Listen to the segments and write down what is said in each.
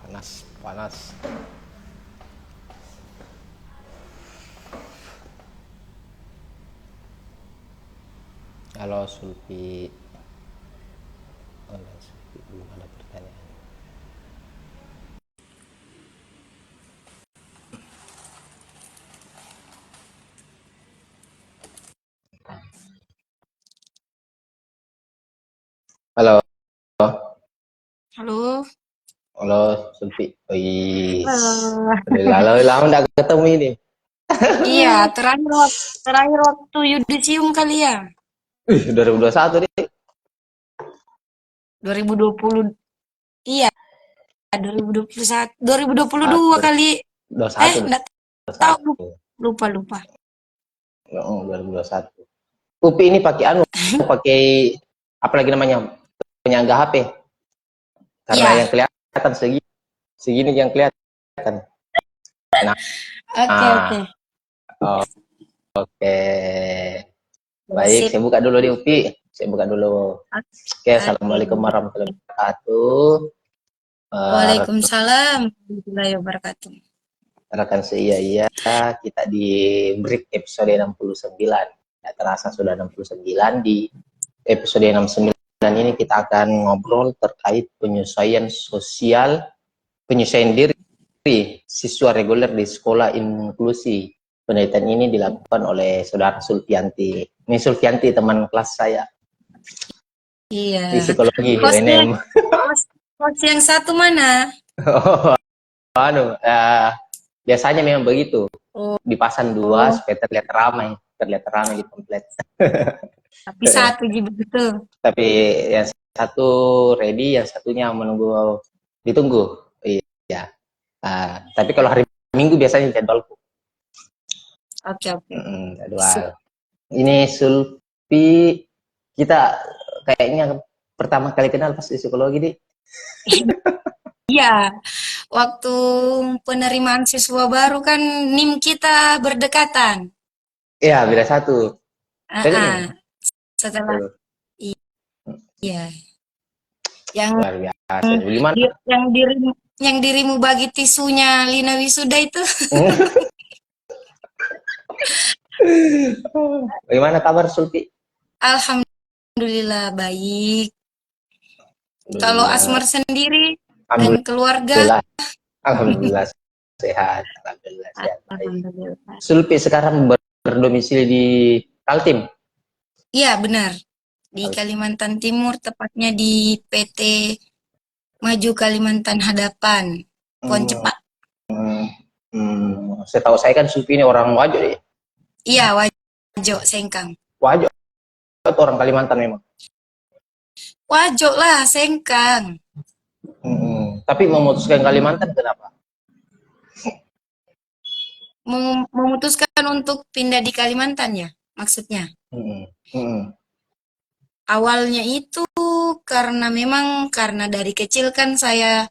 Panas, panas. Halo Sulpi. Halo Sulpi, belum ada pertanyaan. Halo, Halo. halo Sulpi. Wih, Halo. lama lama nggak ketemu ini. Iya, terakhir waktu yudisium kali ya. 2021 nih. 2020. Iya, 2021, 2022 Satu, kali. 21, Enggak tahu, 21. lupa lupa. Oh, 2021. Upi ini pakai pakai apa lagi namanya? Penyangga HP. Karena yang Iya. kelihatan segini, segini yang kelihatan. Nah, Oke, oke. oh, oke. Baik, Sip. saya buka dulu di Upi. Saya buka dulu. Oke, Oke. Assalamualaikum warahmatullahi wabarakatuh. Waalaikumsalam warahmatullahi wabarakatuh. Rekan iya kita di break episode 69. Tidak terasa sudah 69. Di episode 69 ini kita akan ngobrol terkait penyesuaian sosial, penyesuaian diri siswa reguler di sekolah inklusi. Penelitian ini dilakukan oleh saudara Sulfianti. Ini Sulfianti teman kelas saya Iya. di psikologi Hostnya, UNM. host yang satu mana? Oh, biasanya memang begitu. Oh, Dipasang dua oh, supaya terlihat ramai di kompleks. tapi satu gitu betul. Tapi yang satu ready, yang satunya menunggu, ditunggu. Iya. Tapi kalau hari Minggu biasanya jadwalku. Oke, oke. Sip. Jadwal. Ini Sulpi, kita kayaknya pertama kali kenal pas di psikologi nih. Iya, waktu penerimaan siswa baru kan NIM kita berdekatan. Iya, beda satu. Ah, Jadi ah. ini Setelah iya, yang luar biasa. Bagaimana? yang dirimu bagi tisunya Lina Wisuda itu. Bagaimana kabar Sulpi? Alhamdulillah baik. Kalau Alhamdulillah. Asmar sendiri dan keluarga, Alhamdulillah. Alhamdulillah sehat. Alhamdulillah sehat baik. alhamdulillah. Sulpi sekarang berdomisili di Kaltim. Iya, benar. Di Kalimantan Timur, tepatnya di PT Maju Kalimantan Hadapan, Hmm, Koncepak. Setahu saya kan Sulpi ini orang Wajo ya. Iya, Wajo Sengkang. Wajo atau orang Kalimantan memang. Wajo lah, Sengkang. Tapi memutuskan Kalimantan kenapa? Memutuskan untuk pindah di Kalimantan ya, maksudnya. Hmm, hmm, Awalnya itu karena dari kecil kan saya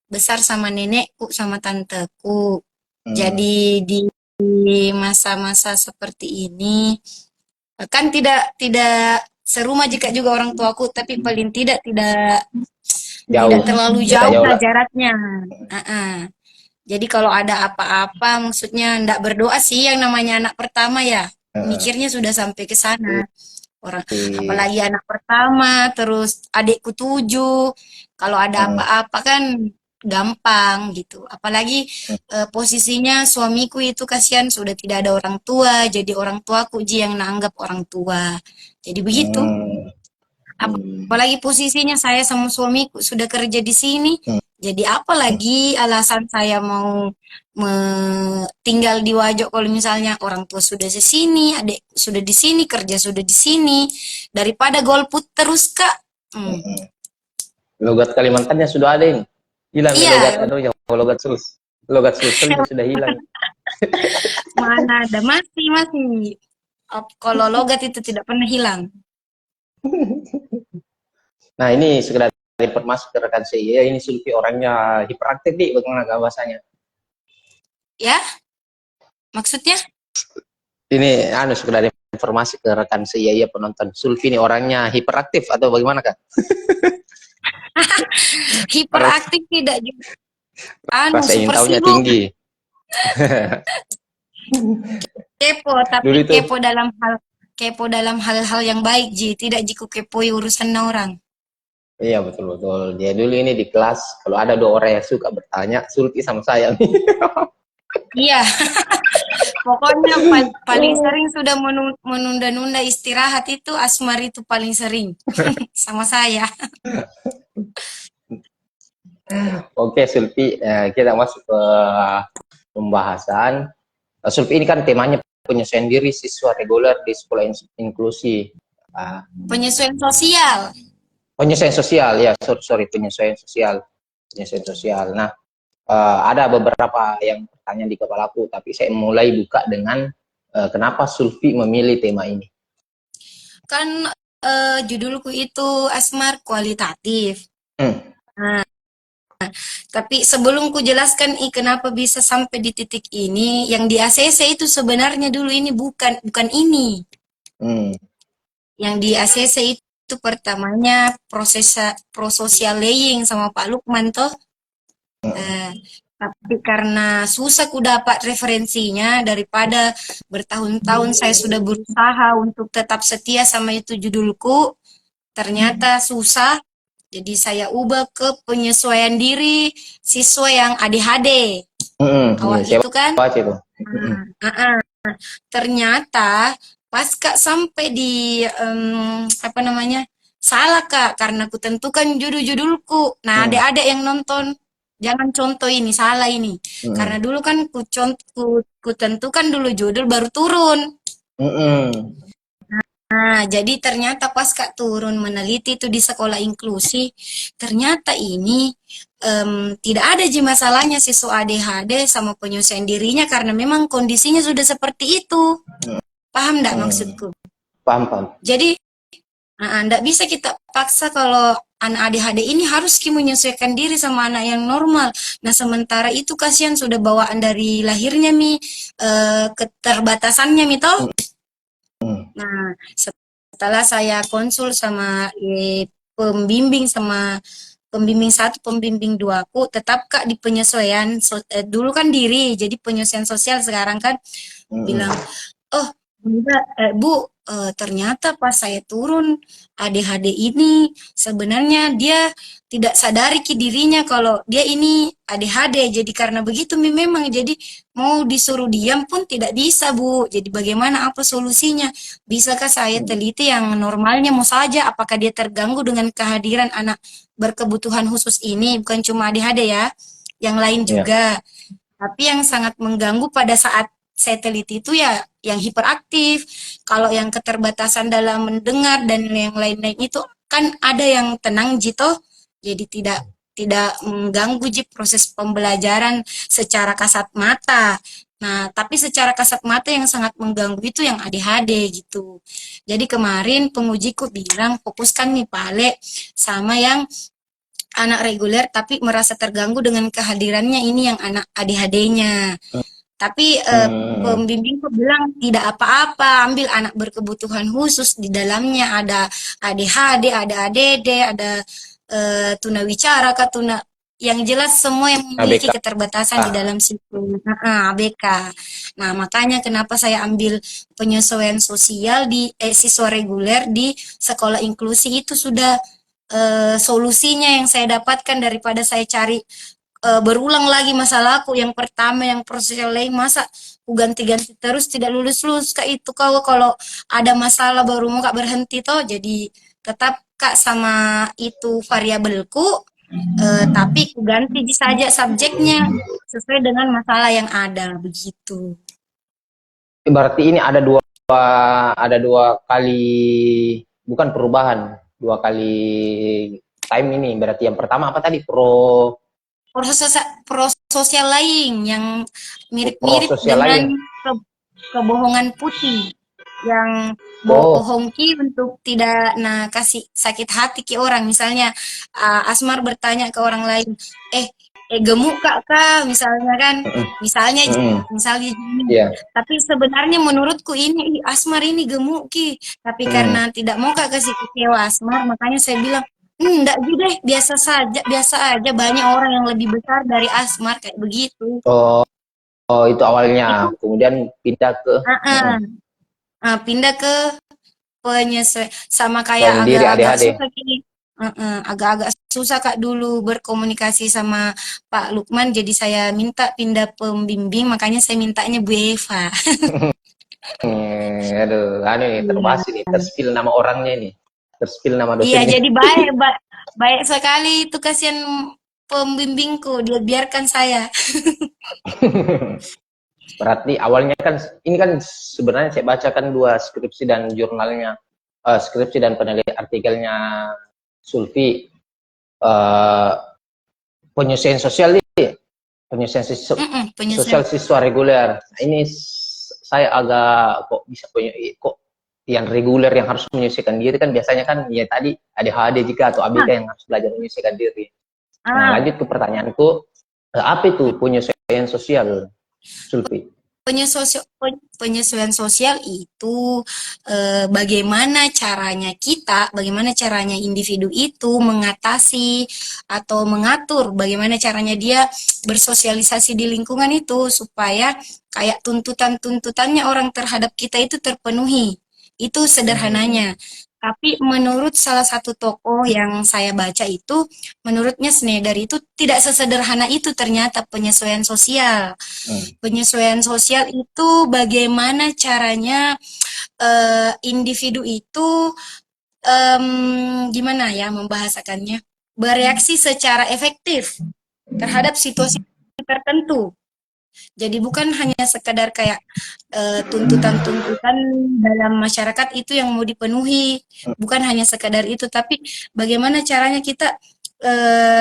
besar sama nenekku sama tanteku. hmm, Jadi di masa-masa seperti ini kan tidak serumah jika juga orang tuaku, tapi paling tidak jauh, terlalu beda jauh jauh lah lah. jaraknya. Jadi kalau ada apa-apa, maksudnya ndak berdoa sih yang namanya anak pertama ya. Hmm, Mikirnya sudah sampai ke sana. Orang, hmm, apalagi anak pertama, terus adikku 7. Kalau ada hmm, apa-apa kan gampang gitu. Apalagi posisinya suamiku itu kasihan sudah tidak ada orang tua, jadi orang tuaku yang nanggap orang tua. Jadi begitu. hmm, hmm, Apalagi posisinya saya sama suamiku sudah kerja di sini. hmm, Jadi apalagi alasan saya mau tinggal di Wajo kalau misalnya orang tua sudah di sini, adik sudah di sini, kerja sudah di sini, daripada golput terus Kak. Hmm. hmm. Logat Kalimantannya sudah ada ini. Hilang nih logat Iya, anunya, logat sulus. Logat sulselnya sudah hilang. mana ada masih. Kalau logat itu tidak pernah hilang. Nah ini sekedar informasi ke rekan saya, ini Sulfi orangnya hiperaktif nih, bagaimana bahasanya. Ya, maksudnya? Ini anu sekedar informasi ke rekan saya penonton. Sulfi ini orangnya hiperaktif atau bagaimana Kak? Ras- Hiperaktif tidak juga. Rasa ingin Super tahunya sibuk, tinggi. kepo, tapi Dulu itu, kepo dalam hal-hal yang baik, Ji. Tidak jiku kepoi urusan orang. iya betul-betul. Dia dulu ini di kelas, kalau ada dua orang yang suka bertanya, Sulfi sama saya nih. Iya, pokoknya paling sering sudah menunda-nunda istirahat itu Asmar itu paling sering sama saya. Oke Sulfi, kita masuk ke pembahasan. Sulfi ini kan temanya penyesuaian diri siswa reguler di sekolah inklusi. Uh, Penyesuaian sosial. Penyesuaian sosial, ya sorry penyesuaian sosial. Penyesuaian sosial. Nah, ada beberapa yang pertanyaan di kepalaku, tapi saya mulai buka dengan kenapa Sulfi memilih tema ini. Kan judulku itu Asmar kualitatif. Hmm. Nah, tapi sebelum ku jelaskan kenapa bisa sampai di titik ini, yang di ACC itu sebenarnya dulu ini bukan ini. Hmm. Yang di ACC itu pertamanya prososial laying sama Pak Lukman toh. Tapi karena susah ku dapat referensinya daripada bertahun-tahun saya sudah berusaha untuk tetap setia sama itu judulku, ternyata susah. Jadi saya ubah ke penyesuaian diri siswa yang ADHD. Awak Iya, gitu kan? baca itu. Ternyata pas Kak sampai di apa namanya? Salah Kak karena ku tentukan judul-judulku. Nah, Hmm. adik-adik yang nonton jangan contoh ini, salah ini. Hmm. Karena dulu kan ku tentukan dulu judul baru turun. Hmm. Nah, jadi ternyata pas Kak turun meneliti itu di sekolah inklusi, ternyata ini tidak ada sih masalahnya siswa ADHD sama penyesuaian dirinya karena memang kondisinya sudah seperti itu. Paham enggak Hmm. maksudku? Paham, paham. Jadi, enggak bisa kita paksa kalau anak ADHD ini harus menyesuaikan diri sama anak yang normal. Nah, sementara itu kasihan sudah bawaan dari lahirnya Mi, keterbatasannya Mi toh. Nah, setelah saya konsul sama pembimbing sama pembimbing satu, pembimbing dua, aku tetap Kak di penyesuaian. Dulu kan diri, jadi penyesuaian sosial sekarang kan bilang, oh enggak, Bu, ternyata pas saya turun ADHD ini sebenarnya dia tidak sadari ki dirinya kalau dia ini ADHD. Jadi karena begitu memang jadi mau disuruh diam pun tidak bisa Bu. Jadi bagaimana apa solusinya? Bisakah saya teliti yang normalnya mau saja apakah dia terganggu dengan kehadiran anak berkebutuhan khusus ini bukan cuma ADHD ya, yang lain Ya. juga. Tapi yang sangat mengganggu pada saat saya teliti itu ya yang hiperaktif. Kalau yang keterbatasan dalam mendengar dan yang lain-lain itu kan ada yang tenang Jito, jadi tidak mengganggu proses pembelajaran secara kasat mata. Nah, tapi secara kasat mata yang sangat mengganggu itu yang ADHD gitu. Jadi kemarin pengujiku bilang fokuskan nih Pale sama yang anak reguler tapi merasa terganggu dengan kehadirannya ini yang anak ADHD-nya. Tapi pembimbingku bilang tidak apa-apa, ambil anak berkebutuhan khusus di dalamnya ada ADHD, ada ADD, ada tunawicara, tuna yang jelas semua yang memiliki ABK. keterbatasan di dalam situ. ABK. Nah, makanya kenapa saya ambil penyesuaian sosial di siswa reguler di sekolah inklusi itu sudah solusinya yang saya dapatkan daripada saya cari berulang lagi masalahku yang pertama yang proses lain masa aku ganti-ganti terus tidak lulus-lulus Kak itu kau kalau ada masalah baru mau Kak berhenti toh jadi tetap Kak sama itu variabelku tapi aku ganti saja subjeknya sesuai dengan masalah yang ada begitu. Berarti ini ada dua kali bukan perubahan, dua kali time ini. Berarti yang pertama apa tadi Prososial lain yang mirip-mirip prososial lain. dengan kebohongan putih yang Oh, bohong ki untuk tidak kasih sakit hati ke orang misalnya Asmar bertanya ke orang lain gemuk kak, misalnya kan, Mm-mm. misalnya, Mm-mm. misalnya gini. Iya. Tapi sebenarnya menurutku ini, "Ih, Asmar ini gemuk ki." Tapi Mm. karena tidak mau kak kasih kecewa Asmar, makanya saya bilang, enggak juga, biasa saja, biasa aja. Banyak orang yang lebih besar dari Asmar kayak begitu. Oh, oh, itu awalnya. Itu, Kemudian pindah ke uh-uh. Pindah ke penyesuaian sama kayak sesuaiin diri agak-agak ADHD. susah gini. Agak-agak susah Kak dulu berkomunikasi sama Pak Lukman, jadi saya minta pindah pembimbing, makanya saya mintanya Bu Eva. Aduh, anu nih Iya. terbahas ini, terspill nama orangnya ini, terspill nama Iya, dosennya. jadi baik, baik sekali itu, kasihan pembimbingku, dia biarkan saya. Berarti awalnya kan ini kan sebenarnya saya bacakan dua skripsi dan jurnalnya, skripsi dan penelitian artikelnya Sulfi, eh, penyelesaian sosial ini, penyelesaian sosial Penyesuaian. siswa reguler. Ini saya agak kok bisa punya kok yang reguler yang harus menyelesaikan diri kan biasanya kan ya tadi ADHD jika atau ABK Nah, yang harus belajar menyelesaikan diri. Nah, ah, lanjut ke pertanyaanku, apa itu penyelesaian sosial, Sulfi? Penyesuaian sosial itu bagaimana caranya individu itu mengatasi atau mengatur bagaimana caranya dia bersosialisasi di lingkungan itu supaya kayak tuntutan-tuntutannya orang terhadap kita itu terpenuhi. Itu Hmm. sederhananya. Tapi menurut salah satu tokoh yang saya baca itu, menurutnya Schneider itu tidak sesederhana itu ternyata penyesuaian sosial. Hmm. Penyesuaian sosial itu bagaimana caranya individu itu gimana ya membahasakannya, bereaksi secara efektif terhadap situasi tertentu. Jadi bukan hanya sekedar kayak tuntutan-tuntutan dalam masyarakat itu yang mau dipenuhi, bukan hanya sekedar itu, tapi bagaimana caranya kita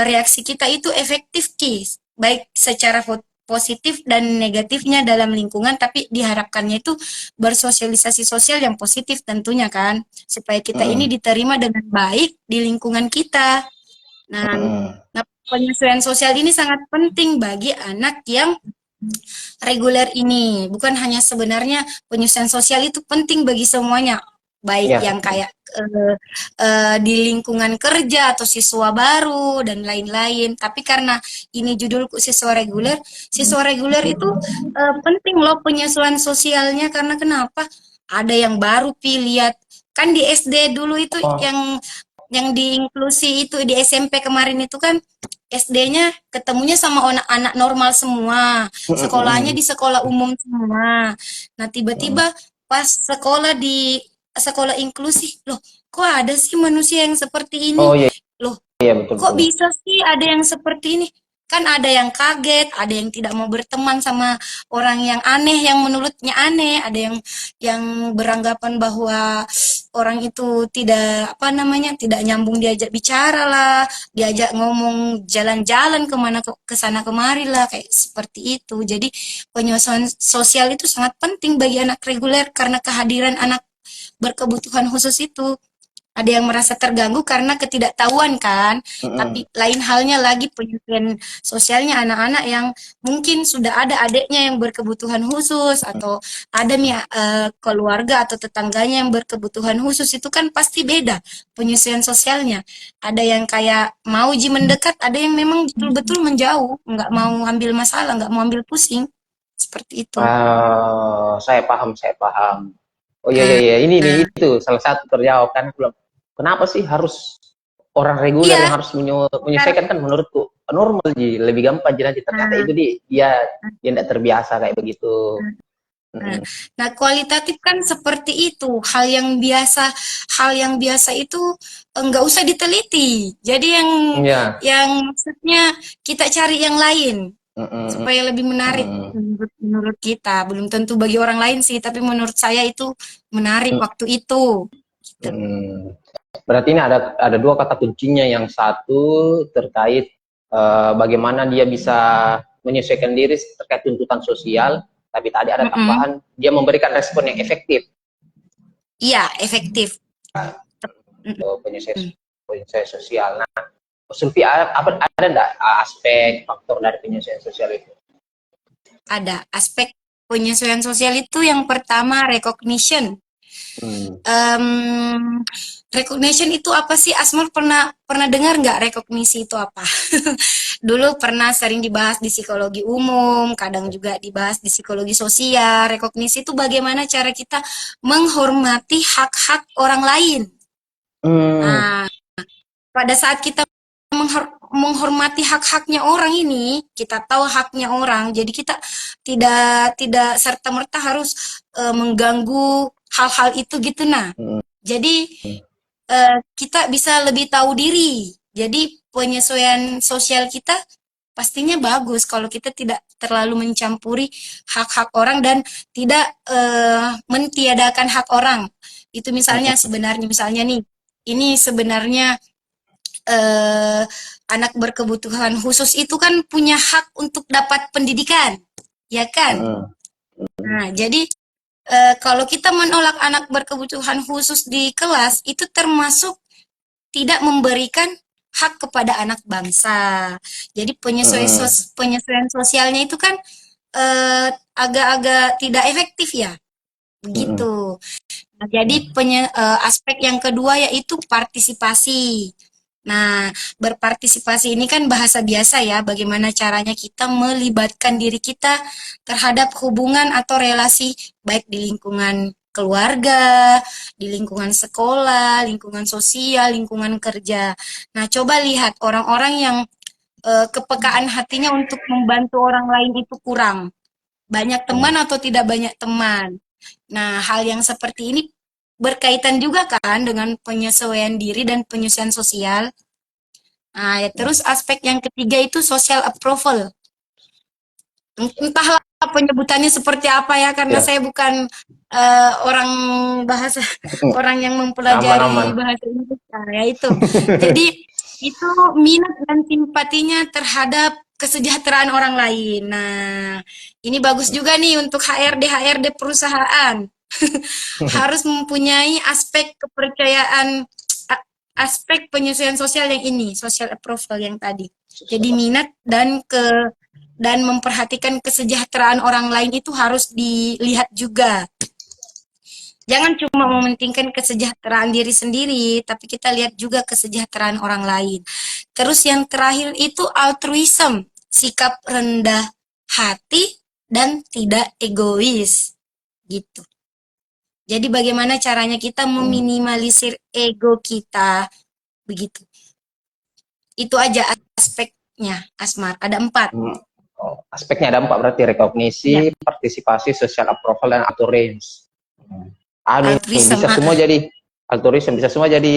reaksi kita itu efektif, Kis, baik secara positif dan negatifnya dalam lingkungan, tapi diharapkannya itu bersosialisasi sosial yang positif tentunya kan, supaya kita ini Hmm. diterima dengan baik di lingkungan kita. Nah, Hmm. nah penyesuaian sosial ini sangat penting bagi anak yang reguler ini. Bukan hanya sebenarnya penyusuan sosial itu penting bagi semuanya, baik Ya. yang kayak di lingkungan kerja atau siswa baru dan lain-lain. Tapi karena ini judulku siswa reguler itu penting loh penyesuaian sosialnya, karena kenapa? Ada yang baru lihat kan di SD dulu itu Oh. yang di inklusi itu di SMP kemarin itu kan SD-nya ketemunya sama anak-anak normal semua, sekolahnya Hmm. di sekolah umum semua. Nah, Hmm. tiba-tiba pas sekolah di sekolah inklusi, loh, kok ada sih manusia yang seperti ini? Oh iya, Loh, iya betul kok betul. bisa sih ada yang seperti ini? Kan ada yang kaget, ada yang tidak mau berteman sama orang yang aneh, yang menurutnya aneh, ada yang beranggapan bahwa orang itu tidak apa namanya, tidak nyambung diajak bicara lah, diajak ngomong jalan-jalan kemana ke sana kemari lah kayak seperti itu. Jadi penyusuan sosial itu sangat penting bagi anak reguler karena kehadiran anak berkebutuhan khusus itu. Ada yang merasa terganggu karena ketidaktahuan kan, Hmm. tapi lain halnya lagi penyesuaian sosialnya anak-anak yang mungkin sudah ada adiknya yang berkebutuhan khusus atau ada nih keluarga atau tetangganya yang berkebutuhan khusus, itu kan pasti beda penyesuaian sosialnya. Ada yang kayak mau mendekat, ada yang memang betul-betul menjauh, nggak mau ambil masalah, nggak mau ambil pusing, seperti itu. Saya paham, saya paham. Oh iya iya Nah, iya, ini nih itu salah satu terjawab kan. Kenapa sih harus orang reguler yang iya, harus menyelesaikan kan menurutku normal ji, lebih gampang jadi nanti ternyata nah, itu dia dia tidak terbiasa kayak begitu. Nah, Mm-mm. nah, kualitatif kan seperti itu. Hal yang biasa itu enggak usah diteliti. Jadi Iya. yang maksudnya kita cari yang lain Mm-mm. supaya lebih menarik Mm-mm. menurut kita. Belum tentu bagi orang lain sih, tapi menurut saya itu menarik waktu itu. Gitu. Mm-mm. Berarti ini ada dua kata kuncinya. Yang satu terkait bagaimana dia bisa menyesuaikan diri terkait tuntutan sosial, tapi tadi ada Mm-mm. tambahan dia memberikan respon yang efektif. Iya, efektif. Mm-mm. Penyesuaian sosial. Nah, Sulfi, ada enggak aspek faktor dari penyesuaian sosial itu? Ada aspek penyesuaian sosial itu yang pertama recognition. Hmm. Em, Recognition itu apa sih? Asmar pernah pernah dengar nggak rekognisi itu apa? Dulu pernah sering dibahas di psikologi umum, kadang juga dibahas di psikologi sosial. Rekognisi itu bagaimana cara kita menghormati hak-hak orang lain. Hmm. Nah, pada saat kita menghormati hak-haknya orang ini, kita tahu haknya orang, jadi kita tidak tidak serta-merta harus mengganggu hal-hal itu gitu. Nah, Hmm. jadi kita bisa lebih tahu diri. Jadi penyesuaian sosial kita pastinya bagus kalau kita tidak terlalu mencampuri hak-hak orang dan tidak mentiadakan hak orang. Itu misalnya misalnya nih, ini sebenarnya eh, anak berkebutuhan khusus itu kan punya hak untuk dapat pendidikan, ya kan? Hmm. Nah, jadi kalau kita menolak anak berkebutuhan khusus di kelas, itu termasuk tidak memberikan hak kepada anak bangsa. Jadi Hmm. penyesuaian sosialnya itu kan agak-agak tidak efektif ya, Hmm. begitu. Nah, jadi aspek yang kedua yaitu partisipasi. Nah, berpartisipasi ini kan bahasa biasa ya, bagaimana caranya kita melibatkan diri kita terhadap hubungan atau relasi baik di lingkungan keluarga, di lingkungan sekolah, lingkungan sosial, lingkungan kerja. Nah, coba lihat orang-orang yang kepekaan hatinya untuk membantu orang lain itu kurang. Banyak teman atau tidak banyak teman. Nah, hal yang seperti ini berkaitan juga kan dengan penyesuaian diri dan penyesuaian sosial. Nah, ya, terus aspek yang ketiga itu social approval. Entahlah penyebutannya seperti apa ya, karena Ya. saya bukan orang bahasa, orang yang Aman-aman. mempelajari bahasa Inggris. Nah, ya itu. Jadi itu minat dan simpatinya terhadap kesejahteraan orang lain. Nah, ini bagus juga nih untuk HRD perusahaan. Harus mempunyai aspek kepercayaan, aspek penyesuaian sosial yang ini, social approval yang tadi. Jadi minat dan memperhatikan kesejahteraan orang lain itu harus dilihat juga. Jangan cuma mementingkan kesejahteraan diri sendiri, tapi kita lihat juga kesejahteraan orang lain. Terus yang terakhir itu altruism, sikap rendah hati dan tidak egois. Gitu. Jadi bagaimana caranya kita Hmm. meminimalisir ego kita, begitu. Itu aja aspeknya, Asmar. Ada 4. Hmm. Oh, aspeknya ada 4 berarti rekognisi, Ya, partisipasi, social approval, dan auto-range. Hmm. Ini altruism. bisa semua jadi algoritma, bisa semua jadi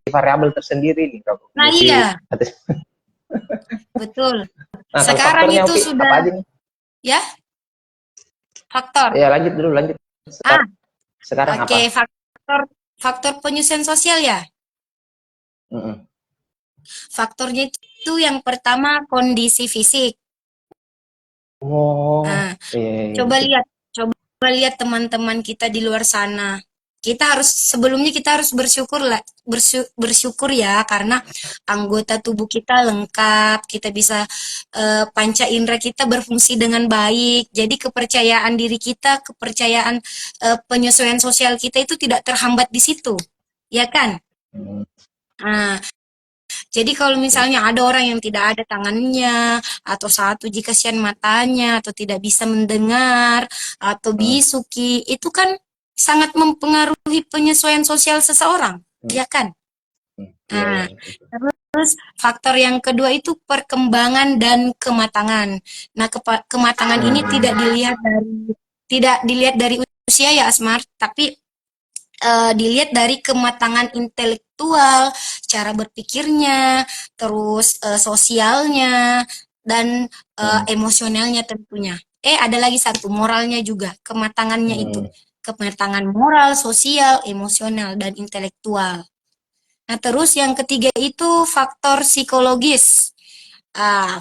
variabel tersendiri nih Nah, rekognisi. iya, betul. Nah, kalau Sekarang faktornya itu Opi apa sudah, aja nih? ya, faktor. Ya lanjut dulu, lanjut. Ah, Sekarang oke, apa? faktor faktor penyesuaian sosial ya. Mm-mm. Faktornya itu yang pertama kondisi fisik. Oh, Nah, iya, iya, iya, coba betul. lihat, coba lihat teman-teman kita di luar sana. Kita harus sebelumnya kita harus bersyukur lah, bersyukur ya karena anggota tubuh kita lengkap, kita bisa panca indera kita berfungsi dengan baik. Jadi kepercayaan diri kita, kepercayaan penyesuaian sosial kita itu tidak terhambat di situ, ya kan? Mm. Nah, jadi kalau misalnya ada orang yang tidak ada tangannya, atau satu jika kasihan matanya, atau tidak bisa mendengar, atau Mm. bisuki, itu kan sangat mempengaruhi penyesuaian sosial seseorang, Mm. ya kan? Mm. Iya, iya, Nah, betul. terus faktor yang kedua itu perkembangan dan kematangan. Nah, kematangan ini Mm. tidak dilihat dari usia ya Asmar, tapi dilihat dari kematangan intelektual, cara berpikirnya, terus sosialnya, dan Mm. emosionalnya tentunya. Ada lagi satu, moralnya juga, kematangannya itu. Mm. Kematangan moral, sosial, emosional, dan intelektual. Nah, terus yang ketiga itu faktor psikologis.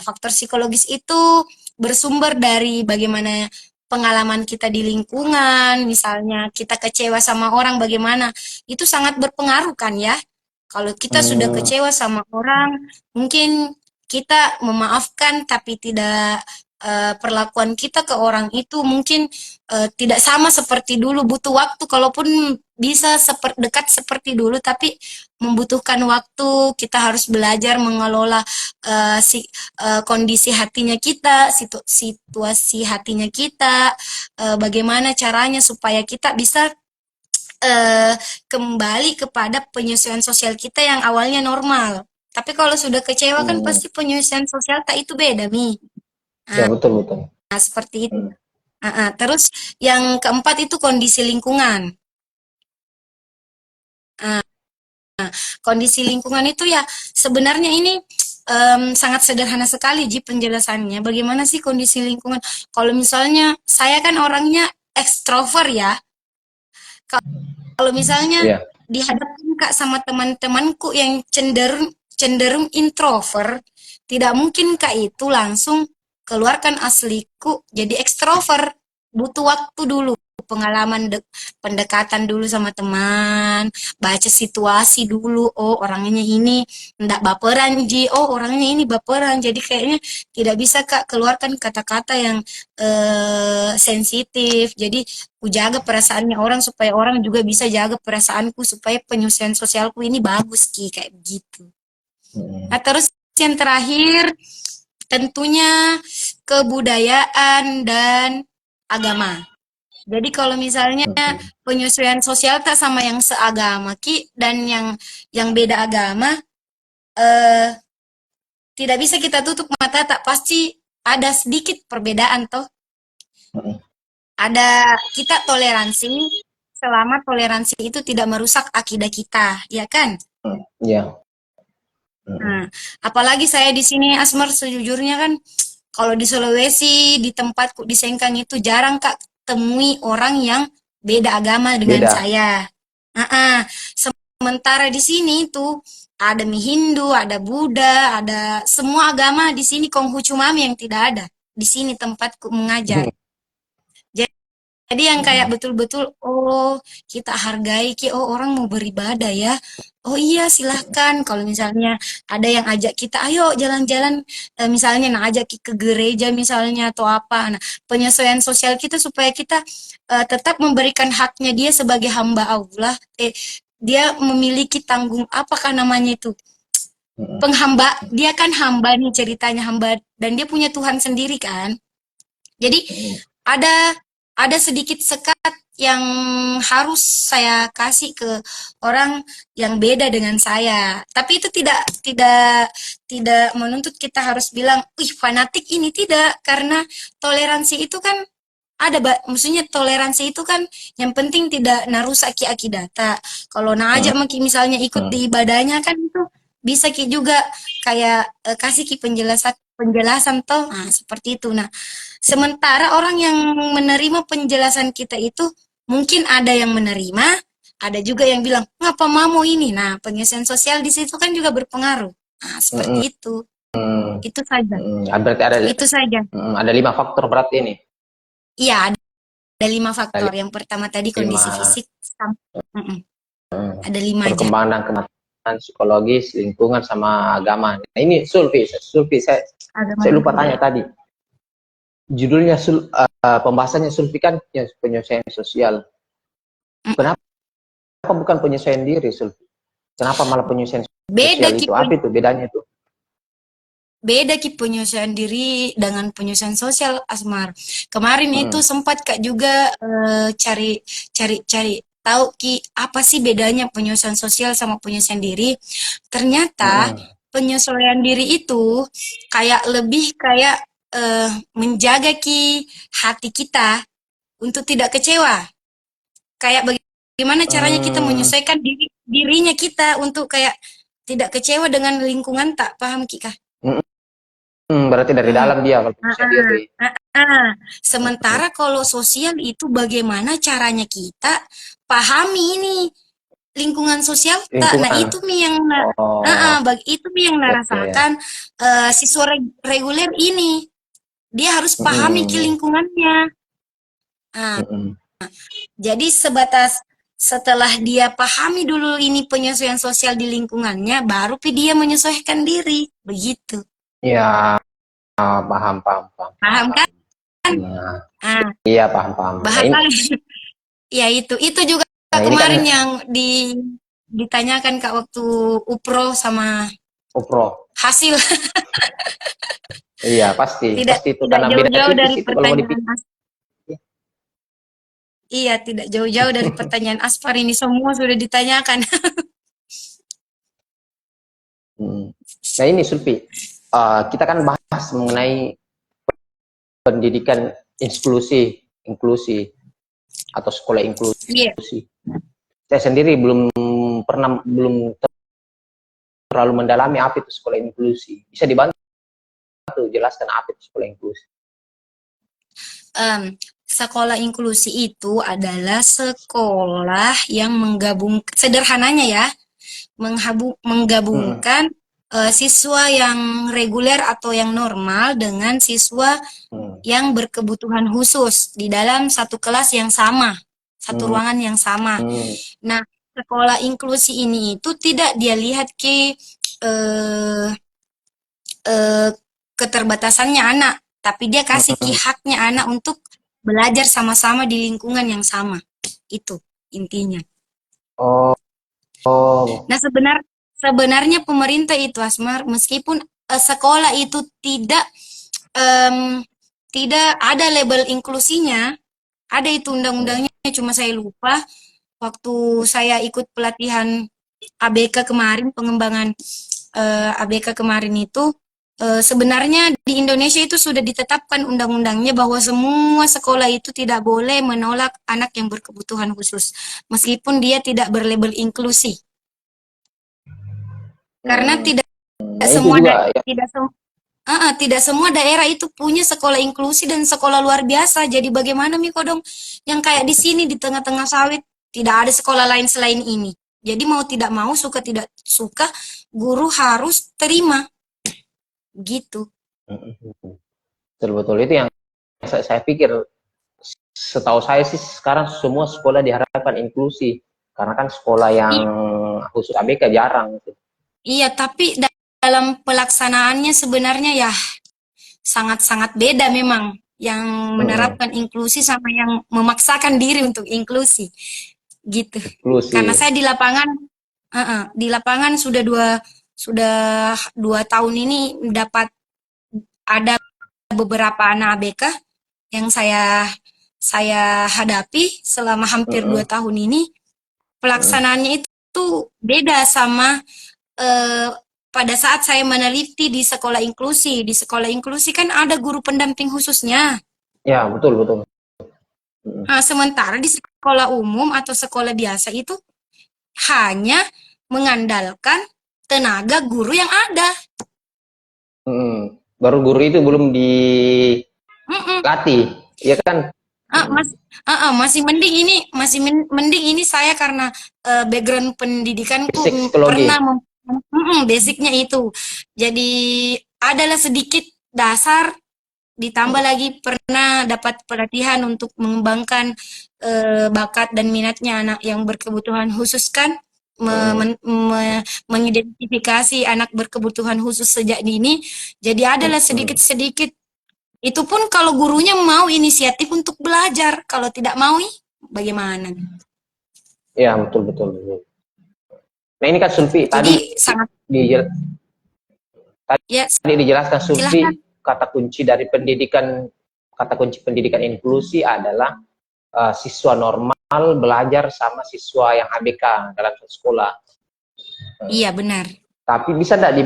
Faktor psikologis itu bersumber dari bagaimana pengalaman kita di lingkungan, misalnya kita kecewa sama orang bagaimana, itu sangat berpengaruh kan ya. Kalau kita sudah Hmm. kecewa sama orang, mungkin kita memaafkan tapi tidak perlakuan kita ke orang itu mungkin tidak sama seperti dulu, butuh waktu. Kalaupun bisa dekat seperti dulu, tapi membutuhkan waktu. Kita harus belajar mengelola kondisi hatinya kita, situasi hatinya kita, bagaimana caranya supaya kita bisa kembali kepada penyesuaian sosial kita yang awalnya normal. Tapi kalau sudah kecewa kan Hmm. pasti penyesuaian sosial tak itu beda, Mi. Ya, betul betul. Nah, seperti itu. Hmm. Terus yang keempat itu kondisi lingkungan. Nah, kondisi lingkungan itu ya sebenarnya ini sangat sederhana sekali Ji penjelasannya. Bagaimana sih kondisi lingkungan? Kalau misalnya saya kan orangnya ekstrovert ya. Kalau misalnya Iya. dihadapkan Kak sama teman-temanku yang cenderung cenderung introvert, tidak mungkin Kak itu langsung keluarkan asliku jadi ekstrovert. Butuh waktu dulu, pengalaman pendekatan dulu sama teman, baca situasi dulu. Oh, orangnya ini ndak baperan, Ji. Oh, orangnya ini baperan. Jadi kayaknya tidak bisa Kak keluarkan kata-kata yang sensitif. Jadi ku jaga perasaannya orang supaya orang juga bisa jaga perasaanku supaya penyusuan sosialku ini bagus Ki kayak begitu. Hmm. Nah, terus yang terakhir tentunya kebudayaan dan agama. Jadi kalau misalnya Hmm. penyesuaian sosial tak sama yang seagama Ki dan yang beda agama eh tidak bisa kita tutup mata tak pasti ada sedikit perbedaan toh. Hmm. Ada kita toleransi selama toleransi itu tidak merusak akidah kita, ya kan? Hmm. Ya. Hmm. Nah, apalagi saya di sini Asmar sejujurnya kan kalau di Sulawesi di tempatku di Sengkang itu jarang Kak temui orang yang beda agama dengan Beda. saya. Ah, sementara di sini tuh ada Mi Hindu, ada Buddha, ada semua agama di sini Konghucu Mami yang tidak ada di sini tempatku mengajar. Jadi yang kayak Hmm. betul-betul, oh kita hargai, oh orang mau beribadah ya. Oh iya silahkan, kalau misalnya ada yang ajak kita, ayo jalan-jalan, misalnya nah ajak ke gereja misalnya atau apa. Nah penyesuaian sosial kita supaya kita tetap memberikan haknya dia sebagai hamba Allah. Dia memiliki tanggung, apakah namanya itu? Hmm. Penghamba, dia kan hamba nih ceritanya hamba, dan dia punya Tuhan sendiri kan. Jadi Hmm. ada ada sedikit sekat yang harus saya kasih ke orang yang beda dengan saya. Tapi itu tidak menuntut kita harus bilang, "Wih, fanatik ini." Tidak, karena toleransi itu kan ada, maksudnya toleransi itu kan yang penting tidak narusak ki akidata. Kalau Hmm. najak maki misalnya ikut Hmm. di ibadahnya kan itu bisa ki juga kayak kasih ki penjelasan penjelasan toh. Nah, seperti itu. Nah, sementara orang yang menerima penjelasan kita itu mungkin ada yang menerima, ada juga yang bilang, "Ngapa mau ini?" Nah, penyesuaian sosial di situ kan juga berpengaruh. Nah, Hmm. seperti itu. Hmm. Itu saja. Hmm. Berarti Itu saja. ada 5 faktor berarti ini. Iya, ada 5 faktor. Ada Yang pertama tadi kondisi 5. fisik. Mm-mm. Hmm. Ada 5 aja. Perkembangan dan kematangan psikologis, lingkungan, sama agama. Nah, ini Sulfi, Agama saya lupa juga. tanya tadi. Judulnya pembahasannya Sulfi kan penyesuaian sosial. Mm. Kenapa bukan penyesuaian diri, Sulfi? Kenapa malah penyesuaian Beda sosial ki itu? Apa itu bedanya itu? beda ki penyesuaian diri dengan penyesuaian sosial, Asmar. Kemarin itu Hmm. sempat Kak juga cari cari cari tahu ki apa sih bedanya penyesuaian sosial sama penyesuaian diri. Ternyata Hmm. penyesuaian diri itu kayak lebih kayak menjaga ki hati kita untuk tidak kecewa. Kayak bagaimana caranya kita Hmm. menyesuaikan dirinya kita untuk kayak tidak kecewa dengan lingkungan, tak paham Kika? Hmm. Berarti dari Hmm. dalam dia kalau penyesuaian diri. Sementara kalau sosial itu bagaimana caranya kita pahami ini lingkungan sosial tak. Nah Lingkungan. itu mi yang Oh, itu mi yang ya, ya, ya. narasakan siswa reguler ini dia harus pahami ke Hmm. lingkungannya. Nah, Hmm. jadi sebatas setelah dia pahami dulu ini penyesuaian sosial di lingkungannya, baru dia menyesuaikan diri. Begitu. Ya, paham, paham, paham, Paham paham. kan? Nah, Ah, iya, paham, paham. Nah, bahasa ya itu juga nah, ini kan kemarin yang ditanyakan Kak waktu UPRO sama UPRO. hasil. Iya, pasti, Tidak pasti itu tidak karena beda jauh-jauh tipis dari itu kalau mau pertanyaan dipikir. Iya, tidak jauh-jauh dari pertanyaan Aspar ini semua sudah ditanyakan. Hmm. Nah, ini Sulfi, kita kan bahas mengenai pendidikan inklusi atau sekolah Iya. inklusi. Saya sendiri belum terlalu mendalami apa itu sekolah inklusi. Bisa dibantu jelaskan apa itu sekolah inklusi? Sekolah inklusi itu adalah sekolah yang sederhananya ya, Mm-mm. menggabungkan siswa yang reguler atau yang normal dengan siswa Mm. yang berkebutuhan khusus di dalam satu kelas yang sama, satu Mm. ruangan yang sama. Mm. Nah, sekolah inklusi ini itu tidak dia lihat ke eh, eh, keterbatasannya anak, tapi dia kasih Mm. haknya anak untuk belajar sama-sama di lingkungan yang sama. Itu intinya. Oh, oh. Nah, sebenarnya pemerintah itu Asmar, meskipun sekolah itu em, tidak ada label inklusinya, ada itu undang-undangnya, cuma saya lupa. Waktu saya ikut pelatihan ABK kemarin, pengembangan ABK kemarin itu, sebenarnya di Indonesia itu sudah ditetapkan undang-undangnya bahwa semua sekolah itu tidak boleh menolak anak yang berkebutuhan khusus, meskipun dia tidak berlabel inklusi. Karena Mm. tidak Nah, itu semua juga ya. tidak tidak semua daerah itu punya sekolah inklusi dan sekolah luar biasa. Jadi bagaimana Miko dong yang kayak di sini di tengah-tengah sawit tidak ada sekolah lain selain ini. Jadi mau tidak mau, suka tidak suka, guru harus terima gitu. Mm. Betul-betul itu yang saya pikir. Setahu saya sih sekarang semua sekolah diharapkan inklusi karena kan sekolah yang I- khusus ABK jarang. iya, tapi dalam pelaksanaannya sebenarnya ya sangat-sangat beda memang yang Mm-mm. menerapkan inklusi sama yang memaksakan diri untuk inklusi gitu. Inklusi. Karena saya di lapangan sudah dua tahun ini dapat ada beberapa anak ABK yang saya hadapi selama hampir dua Mm-mm. tahun ini. Mm-mm. Pelaksanaannya itu beda sama eh, pada saat saya meneliti di sekolah inklusi. Di sekolah inklusi kan ada guru pendamping khususnya. Ya, betul, betul. Mm-mm. Nah, sementara di sekolah umum atau sekolah biasa itu hanya mengandalkan tenaga guru yang ada. Mm-mm. Baru guru itu belum dilatih, Mm-mm. ya kan? Ah, Mm-mm. masih mending ini mending ini saya karena background pendidikanku Basic psikologi. pernah basicnya itu. Jadi adalah sedikit dasar ditambah lagi pernah dapat pelatihan untuk mengembangkan bakat dan minatnya anak yang berkebutuhan khusus kan Mm-mm. mengidentifikasi anak berkebutuhan khusus sejak dini. Jadi adalah Mm-mm. sedikit-sedikit itu pun kalau gurunya mau inisiatif untuk belajar, kalau tidak mau, bagaimana? Ya, betul, betul, betul. Nah, ini kan Sulfi Jadi sangat dijel- ya tadi dijelaskan Sulfi silahkan. kata kunci pendidikan inklusi adalah siswa normal belajar sama siswa yang ABK dalam satu sekolah. Iya benar. Tapi bisa tidak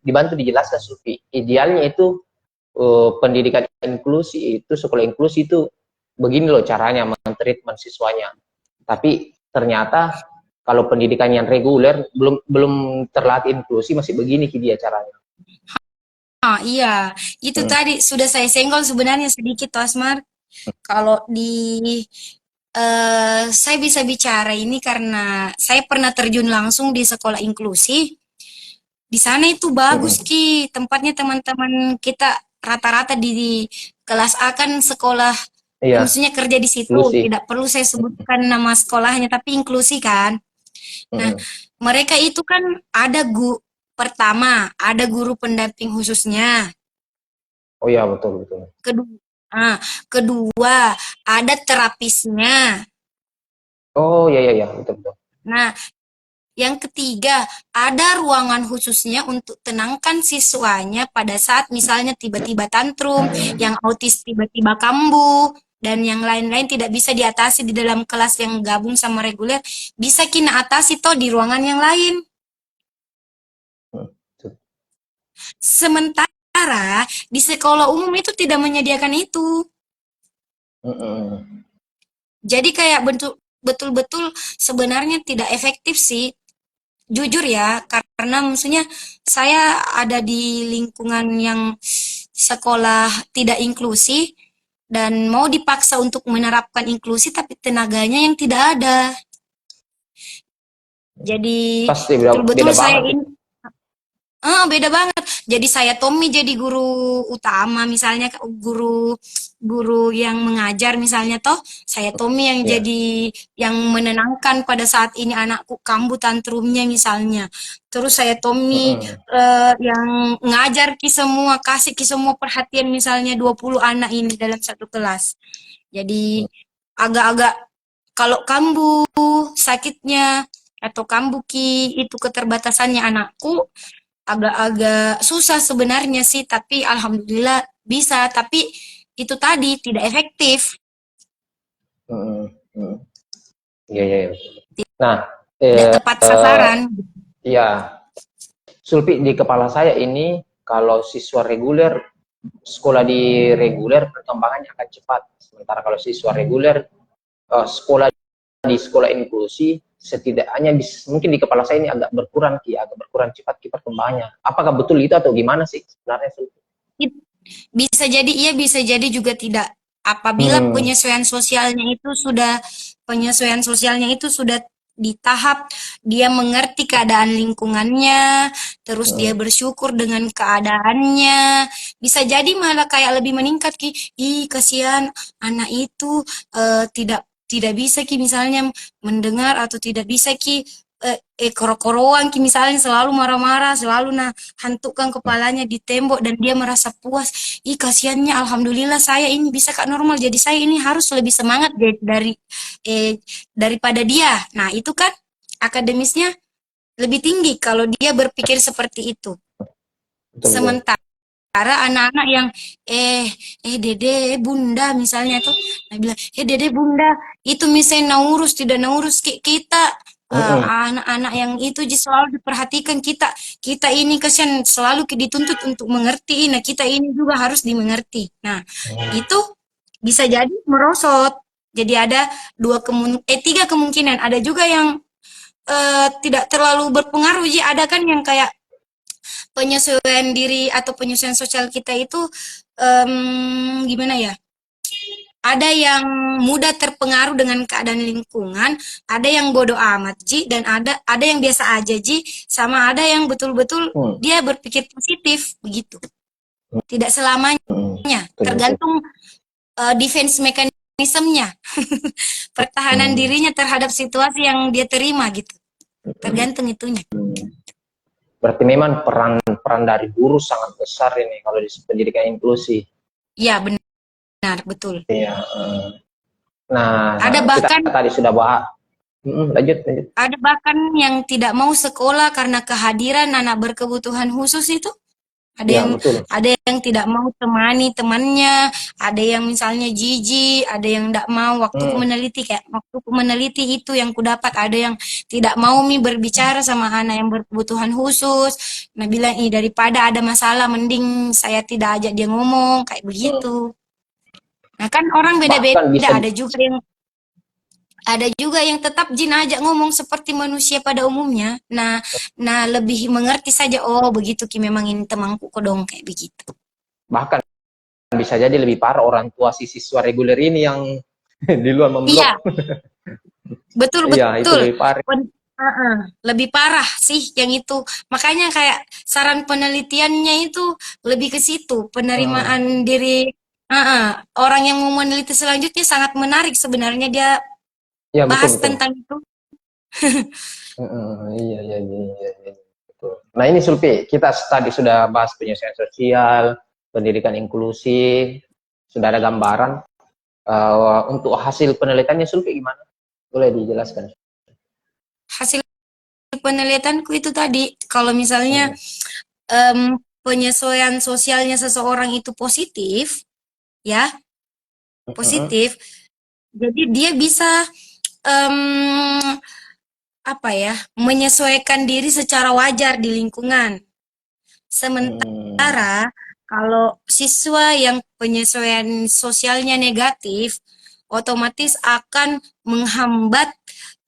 dibantu dijelaskan Sufi? Idealnya itu pendidikan inklusi itu sekolah inklusi itu begini loh caranya mentreatment siswanya. Tapi ternyata kalau pendidikan yang reguler belum terlatih inklusi masih begini dia caranya. Iya, itu Hmm. tadi sudah saya senggol sebenarnya sedikit, Tosmar. Kalau saya bisa bicara ini karena saya pernah terjun langsung di sekolah inklusi. Di sana itu bagus Hmm. Ki, tempatnya teman-teman kita rata-rata di kelas A kan sekolah Iya, Maksudnya kerja di situ, inklusi. tidak perlu saya sebutkan nama sekolahnya, tapi inklusi kan. Nah, Mm-mm. mereka itu kan ada pertama, ada guru pendamping khususnya. Oh iya, betul betul. Kedua, kedua ada terapisnya. Oh iya iya iya, betul betul. Nah, yang ketiga, ada ruangan khususnya untuk tenangkan siswanya pada saat misalnya tiba-tiba tantrum, yang autis tiba-tiba kambuh, dan yang lain-lain tidak bisa diatasi di dalam kelas yang gabung sama reguler, bisa kita atasi toh di ruangan yang lain. Mm, betul. Sementara di sekolah umum itu tidak menyediakan itu. Mm-mm. Jadi kayak betul-betul sebenarnya tidak efektif sih. Jujur ya, karena maksudnya saya ada di lingkungan yang sekolah tidak inklusi dan mau dipaksa untuk menerapkan inklusi tapi tenaganya yang tidak ada. Jadi Pasti beda, betul-betul beda saya banget ya. ini beda banget. Jadi saya Tommy jadi guru utama misalnya guru guru yang mengajar misalnya toh saya Tommy yang Iya. jadi yang menenangkan pada saat ini anakku kambuh tantrumnya misalnya. Terus saya Tommy Mm-mm. yang ngajar ki semua kasih ki semua perhatian misalnya 20 anak ini dalam satu kelas. Jadi agak-agak kalau kambuh sakitnya atau kambuh ki itu keterbatasannya anakku agak-agak susah sebenarnya sih, tapi alhamdulillah bisa. Tapi itu tadi tidak efektif, Mm-mm. Mm. Iya iya iya. Nah, tidak eh, tepat sasaran. iya, Sulpi, di kepala saya ini kalau siswa reguler, sekolah di reguler perkembangannya akan cepat. Sementara kalau siswa reguler, sekolah di sekolah inklusi setidaknya mungkin di kepala saya ini agak berkurang agak berkurang cepat perkembangannya. Apakah betul itu atau gimana sih sebenarnya Sulpi? Bisa jadi iya, bisa jadi juga tidak. Apabila Hmm, penyesuaian sosialnya itu sudah di tahap dia mengerti keadaan lingkungannya, terus dia hmm, bersyukur dengan keadaannya, bisa jadi malah kayak lebih meningkat ki. Ih, kasihan anak itu tidak bisa ki misalnya mendengar atau tidak bisa ki koro-koroan ki misalnya selalu marah-marah, selalu nah hantukkan kepalanya di tembok dan dia merasa puas. Ih, kasihannya alhamdulillah saya ini bisa Kak normal. Jadi saya ini harus lebih semangat daripada dia. Nah, itu kan akademisnya lebih tinggi kalau dia berpikir seperti itu. betul betul. Sementara anak-anak yang eh dede bunda misalnya tuh nah bilang dede bunda itu misalnya naurus tidak naurus kita Hmm, anak-anak yang itu selalu diperhatikan kita kita ini kasihan selalu dituntut untuk mengerti nah kita ini juga harus dimengerti nah hmm, itu bisa jadi merosot jadi ada tiga kemungkinan ada juga yang tidak terlalu berpengaruh jadi ada kan yang kayak penyesuaian diri atau penyesuaian sosial kita itu gimana ya? Ada yang mudah terpengaruh dengan keadaan lingkungan, ada yang bodoh amat Ji, dan ada yang biasa aja Ji, sama ada yang betul-betul hmm, dia berpikir positif begitu. Tidak selamanya, hmm, betul betul. tergantung defense mekanismenya, pertahanan Hmm, dirinya terhadap situasi yang dia terima gitu. hmm, Tergantung itunya. hmm. Berarti memang peran peran dari guru sangat besar ini kalau di pendidikan inklusi. Iya, benar, betul. Iya. Nah, Ada kita bahkan tadi sudah bahas. Lanjut, lanjut. Ada bahkan yang tidak mau sekolah karena kehadiran anak berkebutuhan khusus itu. Ada Ya, yang betul. ada yang tidak mau temani temannya, ada yang misalnya jijik, ada yang tidak mau waktu ku Hmm, meneliti kayak waktu ku meneliti itu yang ku dapat ada yang tidak mau berbicara sama anak yang berkebutuhan khusus. Nah bilang daripada ada masalah mending saya tidak ajak dia ngomong kayak hmm. begitu. Nah kan orang Bahkan beda-beda, bisa, ada juga yang tetap jin ajak ngomong seperti manusia pada umumnya. Nah lebih mengerti saja. Oh begitu ki memang ini temanku kodong kayak begitu. bahkan bisa jadi lebih parah orang tua si siswa reguler ini yang di luar memblok. Iya betul Iya, itu betul. lebih parah. Lebih parah sih yang itu. Makanya kayak saran penelitiannya itu lebih ke situ Hmm, penerimaan diri. orang yang mau meneliti selanjutnya sangat menarik sebenarnya dia Ya, betul, bahas betul. tentang itu. Iya, iya, iya, iya, iya, betul. Nah, ini Sulpi, kita tadi sudah bahas penyelesaian sosial, pendidikan inklusif, sudah ada gambaran. Untuk hasil penelitiannya Sulpi gimana? Boleh dijelaskan? Hasil penelitianku itu tadi, kalau misalnya Hmm. penyesuaian sosialnya seseorang itu positif, ya, Mm-mm. positif, jadi dia bisa em, apa ya, menyesuaikan diri secara wajar di lingkungan. Hmm. Sementara kalau siswa yang penyesuaian sosialnya negatif, otomatis akan menghambat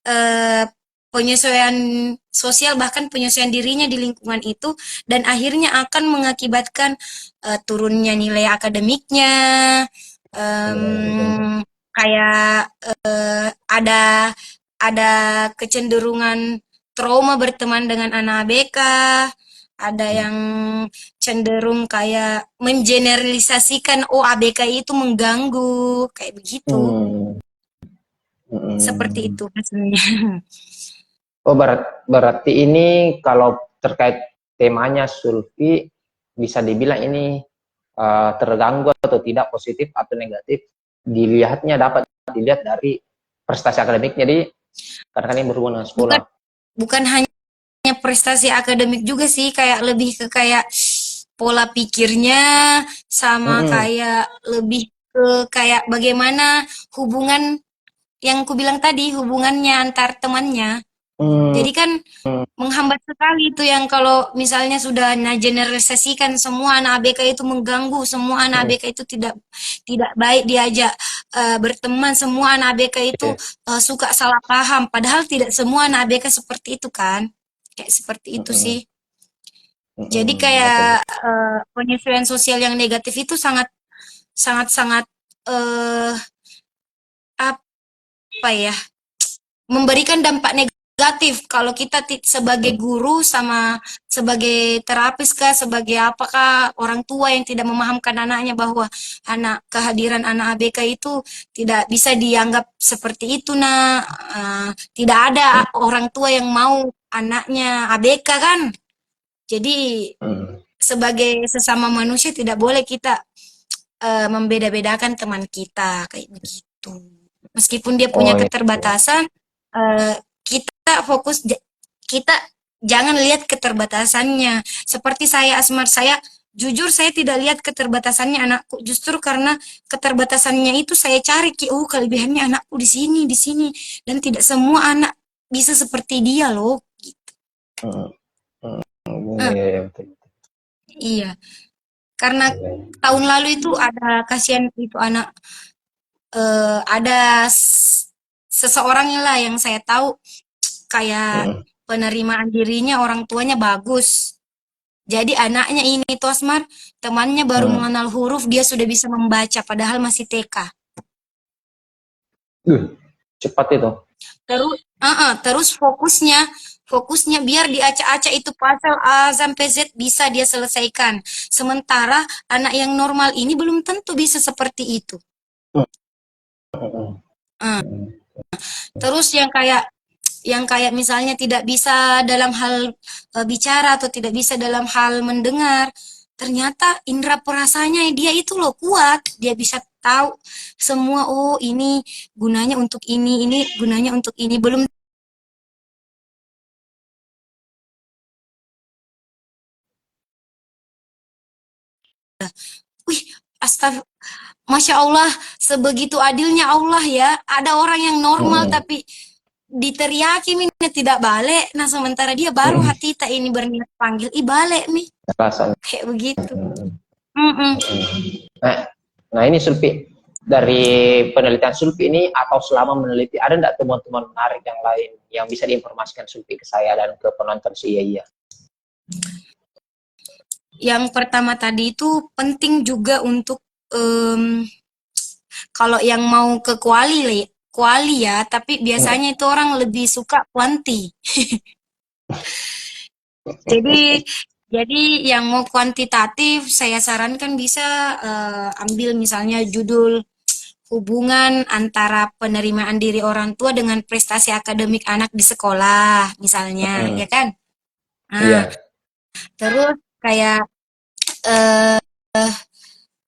eh, penyesuaian sosial bahkan penyesuaian dirinya di lingkungan itu dan akhirnya akan mengakibatkan turunnya nilai akademiknya, Iya, betul. kayak ada kecenderungan trauma berteman dengan anak ABK, ada Hmm. yang cenderung kayak mengeneralisasikan oh ABK itu mengganggu kayak begitu. Hmm. Seperti Hmm. itu hasilnya. Oh, berarti ini kalau terkait temanya Sulfi, bisa dibilang ini terganggu atau tidak, positif atau negatif, dilihatnya dapat dilihat dari prestasi akademik. Jadi, karena kan ini berhubungan dengan sekolah. Bukan bukan hanya prestasi akademik juga sih, kayak lebih ke kayak pola pikirnya sama Mm-mm. kayak lebih ke kayak bagaimana hubungan yang ku bilang tadi, hubungannya antar temannya. Hmm. Jadi kan menghambat sekali itu yang kalau misalnya sudah generalisasikan semua anak ABK itu mengganggu, semua anak Mm-mm. ABK itu tidak tidak baik diajak berteman, semua anak ABK itu Iya. suka salah paham, padahal tidak semua anak ABK seperti itu kan. Kayak seperti itu Mm-mm. sih. Jadi Mm-mm. Betul. kayak penyesuaian sosial yang negatif itu sangat sangat sangat eh apa ya? Memberikan dampak negatif kalau kita sebagai Mm. guru sama sebagai terapis kah, sebagai apakah orang tua yang tidak memahamkan anaknya bahwa kehadiran anak ABK itu tidak bisa dianggap seperti itu nah. Tidak ada orang tua yang mau anaknya ABK kan. Jadi Mm. sebagai sesama manusia tidak boleh kita membeda-bedakan teman kita kayak begitu. Meskipun dia punya Oh, iya. keterbatasan, kita fokus, kita jangan lihat keterbatasannya. Seperti saya Asmar, saya jujur saya tidak lihat keterbatasannya anakku. Justru karena keterbatasannya itu saya cari, kelebihannya anakku di sini. Dan tidak semua anak bisa seperti dia loh. Mm. Mm. Iya, Eh, iya, iya, betul. iya, karena Iya, iya. tahun lalu itu ada kasihan itu anak ada seseorang lah yang saya tahu kayak Mm. penerimaan dirinya orang tuanya bagus. Jadi anaknya ini Tosmar, temannya baru Mm. mengenal huruf, dia sudah bisa membaca padahal masih TK. Cepat itu. Terus fokusnya biar di acak-acak itu pasal A sampai Z bisa dia selesaikan. Sementara anak yang normal ini belum tentu bisa seperti itu. Mm. Uh, Mm. Terus yang kayak misalnya tidak bisa dalam hal bicara atau tidak bisa dalam hal mendengar, ternyata indera perasanya dia itu loh kuat, dia bisa tahu semua, oh ini gunanya untuk ini gunanya untuk ini, belum wih astagfirullah, masya Allah, sebegitu adilnya Allah ya, ada orang yang normal Mm. tapi diteriaki minta tidak balik, nah sementara dia baru Mm. hati tak ini berniat panggil balik nih, Perasaan. kayak begitu. Mm. Mm-mm. Nah, nah ini Sulpi, dari penelitian Sulpi ini atau selama meneliti, ada enggak temuan-temuan menarik yang lain yang bisa diinformasikan Sulpi ke saya dan ke penonton si Iya? Yang pertama tadi itu penting juga untuk kalau yang mau ke kuali ya, tapi Mm. biasanya itu orang lebih suka kuanti. Jadi Jadi yang mau kuantitatif, saya sarankan bisa ambil misalnya judul hubungan antara penerimaan diri orang tua dengan prestasi akademik anak di sekolah, misalnya, Mm, ya kan? Nah, iya. terus kayak eh,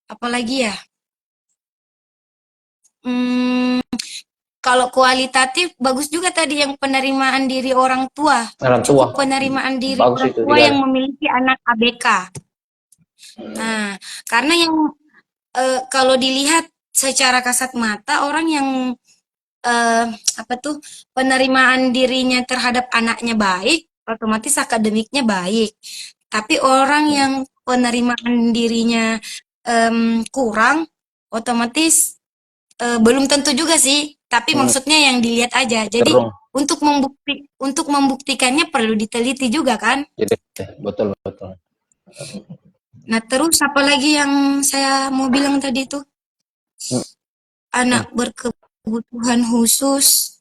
apa lagi ya? Hmm, kalau kualitatif bagus juga tadi yang penerimaan diri orang tua. Orang tua. Cukup penerimaan diri Bagus orang itu tua tiga. yang memiliki anak ABK. Nah, karena yang kalau dilihat secara kasat mata orang yang eh, apa tuh penerimaan dirinya terhadap anaknya baik, otomatis akademiknya baik. Tapi orang Mm, yang penerimaan dirinya kurang, otomatis belum tentu juga sih. Tapi mm, maksudnya yang dilihat aja. Jadi cenderung. untuk membuktikannya perlu diteliti juga kan. Jadi betul betul. Nah, terus apa lagi yang saya mau bilang tadi tuh? Mm, Anak mm. berkebutuhan khusus.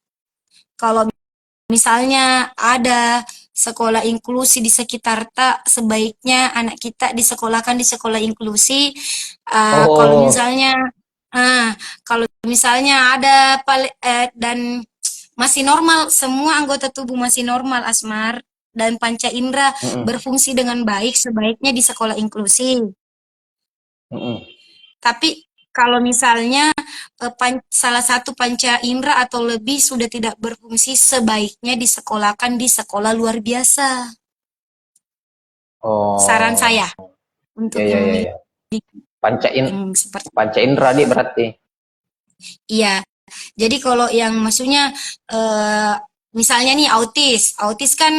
Kalau misalnya ada sekolah inklusi di sekitar tak, sebaiknya anak kita disekolahkan di sekolah inklusi. Kalau Oh, misalnya, ah, kalau misalnya ada dan masih normal, semua anggota tubuh masih normal, Asmar, dan panca indera mm, berfungsi dengan baik, sebaiknya di sekolah inklusi. mm, mm. Tapi kalau misalnya salah satu panca indera atau lebih sudah tidak berfungsi, sebaiknya disekolahkan di sekolah luar biasa. Saran Oh, saya ya untuk ya yang ya memiliki ya. Panca in, yang seperti panca indera nih berarti. iya. Jadi kalau yang maksudnya eh, misalnya nih autis, autis kan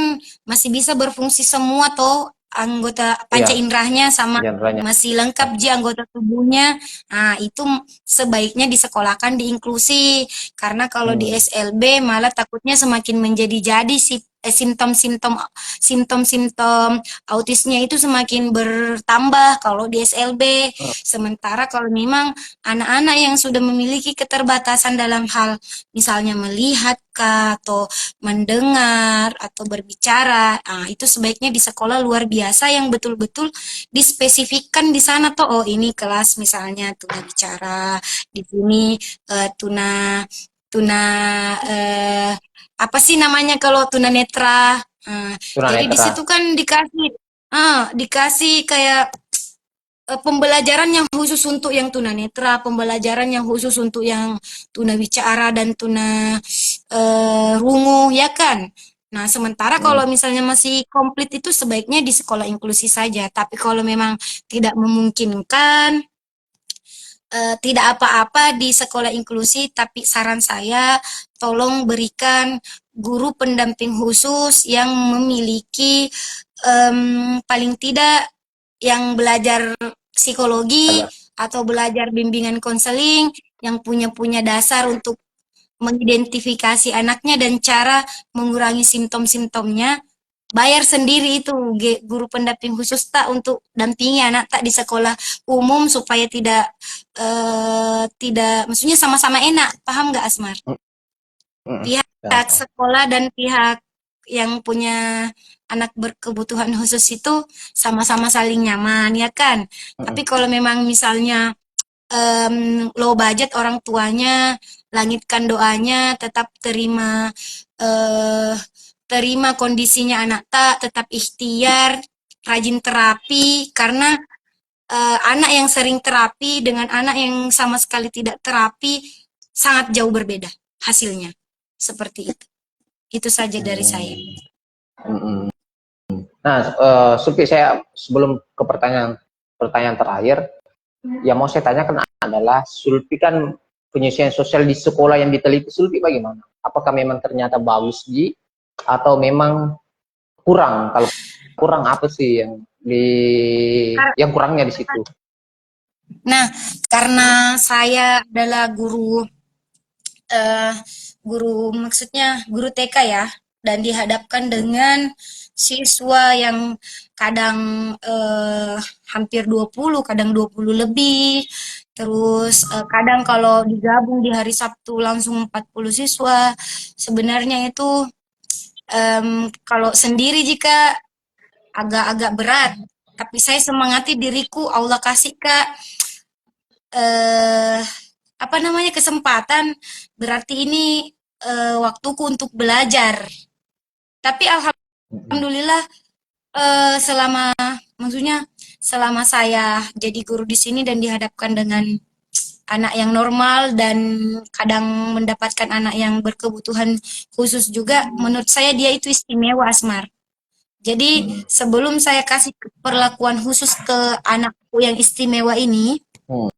masih bisa berfungsi semua toh anggota panca Iya, inderanya sama genrenya. masih lengkap ji anggota tubuhnya. Nah, itu sebaiknya disekolahkan di inklusi karena kalau di Hmm. SLB malah takutnya semakin menjadi-jadi sih simptom-simptom autisnya itu semakin bertambah kalau di SLB. Hmm. Sementara kalau memang anak-anak yang sudah memiliki keterbatasan dalam hal misalnya melihat kah, atau mendengar atau berbicara, itu sebaiknya di sekolah luar biasa yang betul-betul dispesifikkan di sana tuh. Oh, ini kelas misalnya tuna bicara, di sini tuna tuna eh, apa sih namanya kalau tuna netra. Nah, jadi di Tunanetra. situ kan dikasih kayak pembelajaran yang khusus untuk yang tunanetra, pembelajaran yang khusus untuk yang tunawicara dan tuna rungu, ya kan? Nah, sementara Hmm. kalau misalnya masih komplit itu sebaiknya di sekolah inklusi saja. Tapi kalau memang tidak memungkinkan, tidak apa-apa di sekolah inklusi, tapi saran saya tolong berikan guru pendamping khusus yang memiliki paling tidak yang belajar psikologi Agak. atau belajar bimbingan konseling yang punya dasar untuk mengidentifikasi anaknya dan cara mengurangi simptom-simptomnya. Bayar sendiri itu guru pendamping khusus tak untuk dampingi anak tak di sekolah umum supaya tidak maksudnya sama-sama enak. Paham nggak Asmar? Hmm. Hmm. Ya, Pihak sekolah dan pihak yang punya anak berkebutuhan khusus itu sama-sama saling nyaman, ya kan? Tapi hmm. kalau memang misalnya low budget orang tuanya, langitkan doanya, tetap eh, terima kondisinya anak tak, tetap ikhtiar, rajin terapi, karena anak yang sering terapi dengan anak yang sama sekali tidak terapi sangat jauh berbeda hasilnya. Seperti itu. Itu saja dari saya. Hmm. Hmm. Nah, Supi, saya sebelum ke pertanyaan terakhir, yang mau saya tanyakan adalah Sulpi kan penyelesaian sosial di sekolah yang diteliti Sulpi bagaimana? Apakah memang ternyata bagus Ji atau memang kurang? Kalau kurang apa sih yang kurangnya di situ? Nah, karena saya adalah eh, guru maksudnya guru TK ya, dan dihadapkan dengan siswa yang kadang hampir 20, kadang 20 lebih. Terus kadang kalau digabung di hari Sabtu langsung 40 siswa. Sebenarnya itu kalau sendiri jika agak-agak berat. Tapi saya semangati diriku, Allah kasih Kak eh apa namanya kesempatan, berarti ini waktuku untuk belajar. Tapi alhamdulillah selama maksudnya selama saya jadi guru di sini dan dihadapkan dengan anak yang normal dan kadang mendapatkan anak yang berkebutuhan khusus juga, menurut saya dia itu istimewa, Asmar. Jadi sebelum saya kasih perlakuan khusus ke anakku yang istimewa ini, Hmm.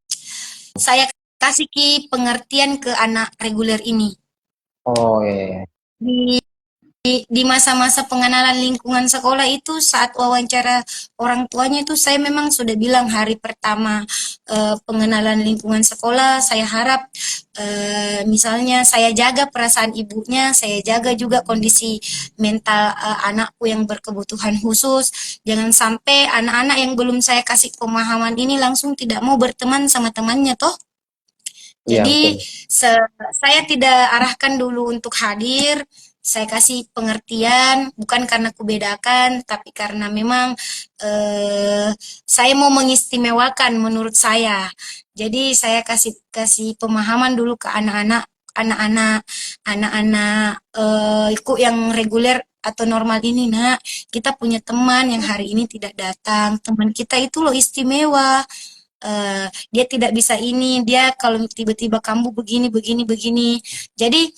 saya kasih pengertian ke anak reguler ini. Oh iya. Di di masa-masa pengenalan lingkungan sekolah itu saat wawancara orang tuanya itu saya memang sudah bilang hari pertama pengenalan lingkungan sekolah saya harap misalnya saya jaga perasaan ibunya, saya jaga juga kondisi mental anakku yang berkebutuhan khusus. Jangan sampai anak-anak yang belum saya kasih pemahaman ini langsung tidak mau berteman sama temannya toh. Iya, Jadi betul. saya tidak arahkan dulu untuk hadir, saya kasih pengertian, bukan karena kubedakan, tapi karena memang saya mau mengistimewakan menurut saya. Jadi saya kasih kasih pemahaman dulu ke anak-anak ikut yang reguler atau normal ini, nak. Kita punya teman yang hari ini tidak datang. Teman kita itu loh istimewa. Dia tidak bisa ini, dia kalau tiba-tiba kamu begini begini begini, jadi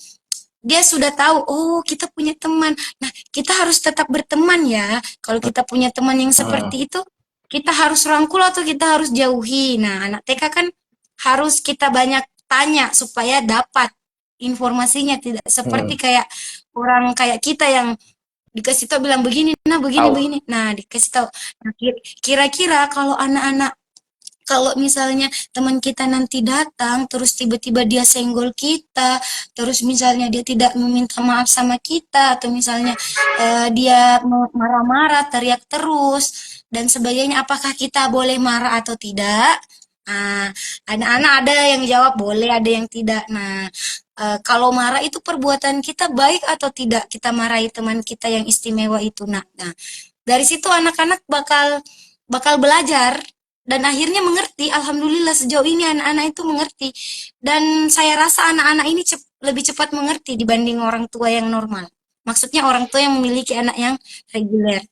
dia sudah tahu, oh kita punya teman, nah kita harus tetap berteman ya. Kalau kita punya teman yang Hmm. seperti itu, kita harus rangkul atau kita harus jauhi. Nah anak TK kan harus kita banyak tanya supaya dapat informasinya, tidak Hmm. seperti kayak orang kayak kita yang dikasih tahu bilang begini, nah begini Tahu. begini, nah dikasih tahu. Nah, kira-kira kalau misalnya teman kita nanti datang, terus tiba-tiba dia senggol kita, terus misalnya dia tidak meminta maaf sama kita, atau misalnya dia marah-marah, teriak terus, dan sebagainya, apakah kita boleh marah atau tidak? Nah, anak-anak ada yang jawab boleh, ada yang tidak. Nah, kalau marah itu perbuatan kita baik atau tidak? Kita marahi teman kita yang istimewa itu. Nah, dari situ anak-anak bakal bakal belajar dan akhirnya mengerti. Alhamdulillah sejauh ini anak-anak itu mengerti, dan saya rasa anak-anak ini lebih cepat mengerti dibanding orang tua yang normal, maksudnya orang tua yang memiliki anak yang reguler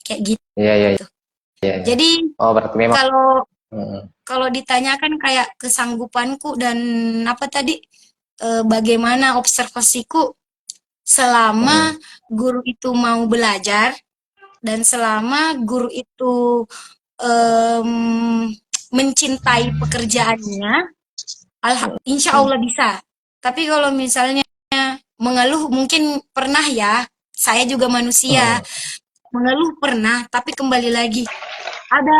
kayak gitu. Iya, iya, iya, iya. Jadi Oh, berarti memang. kalau Hmm. kalau ditanyakan kayak kesanggupanku dan apa tadi bagaimana observasiku Hmm. selama guru itu mau belajar dan selama guru itu em, mencintai pekerjaannya, insya Allah bisa. Tapi kalau misalnya mengeluh, mungkin pernah ya, saya juga manusia, Hmm. mengeluh pernah, tapi kembali lagi, ada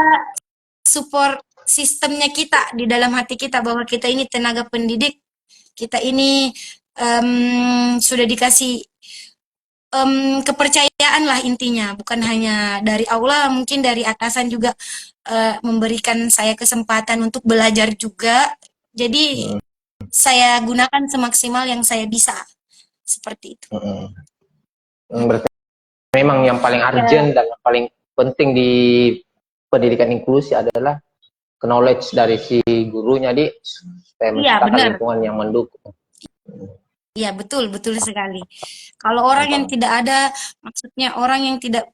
support sistemnya kita di dalam hati kita bahwa kita ini tenaga pendidik, kita ini sudah dikasih kepercayaan lah intinya, bukan hanya dari Allah, mungkin dari atasan juga memberikan saya kesempatan untuk belajar juga. Jadi Hmm. saya gunakan semaksimal yang saya bisa, seperti itu. Hmm. Mm. Berarti memang yang paling Ya, urgent dan yang paling penting di pendidikan inklusi adalah knowledge dari si gurunya di supaya iya menciptakan benar. lingkungan yang mendukung. Iya, betul, betul sekali. Kalau orang yang Mantap. tidak ada, maksudnya orang yang tidak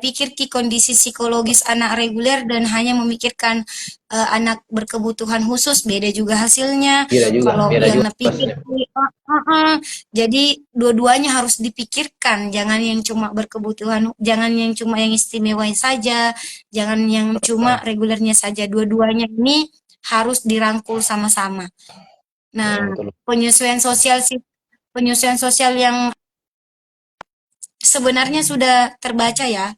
pikir kondisi psikologis anak reguler dan hanya memikirkan anak berkebutuhan khusus, beda juga hasilnya. Kalau Beda yang juga pikir, hasilnya. jadi dua-duanya harus dipikirkan. Jangan yang cuma berkebutuhan, jangan yang cuma yang istimewa saja, jangan yang cuma regulernya saja. Dua-duanya ini harus dirangkul sama-sama. Nah, Betul. penyesuaian sosial sih, penyesuaian sosial yang sebenarnya sudah terbaca ya.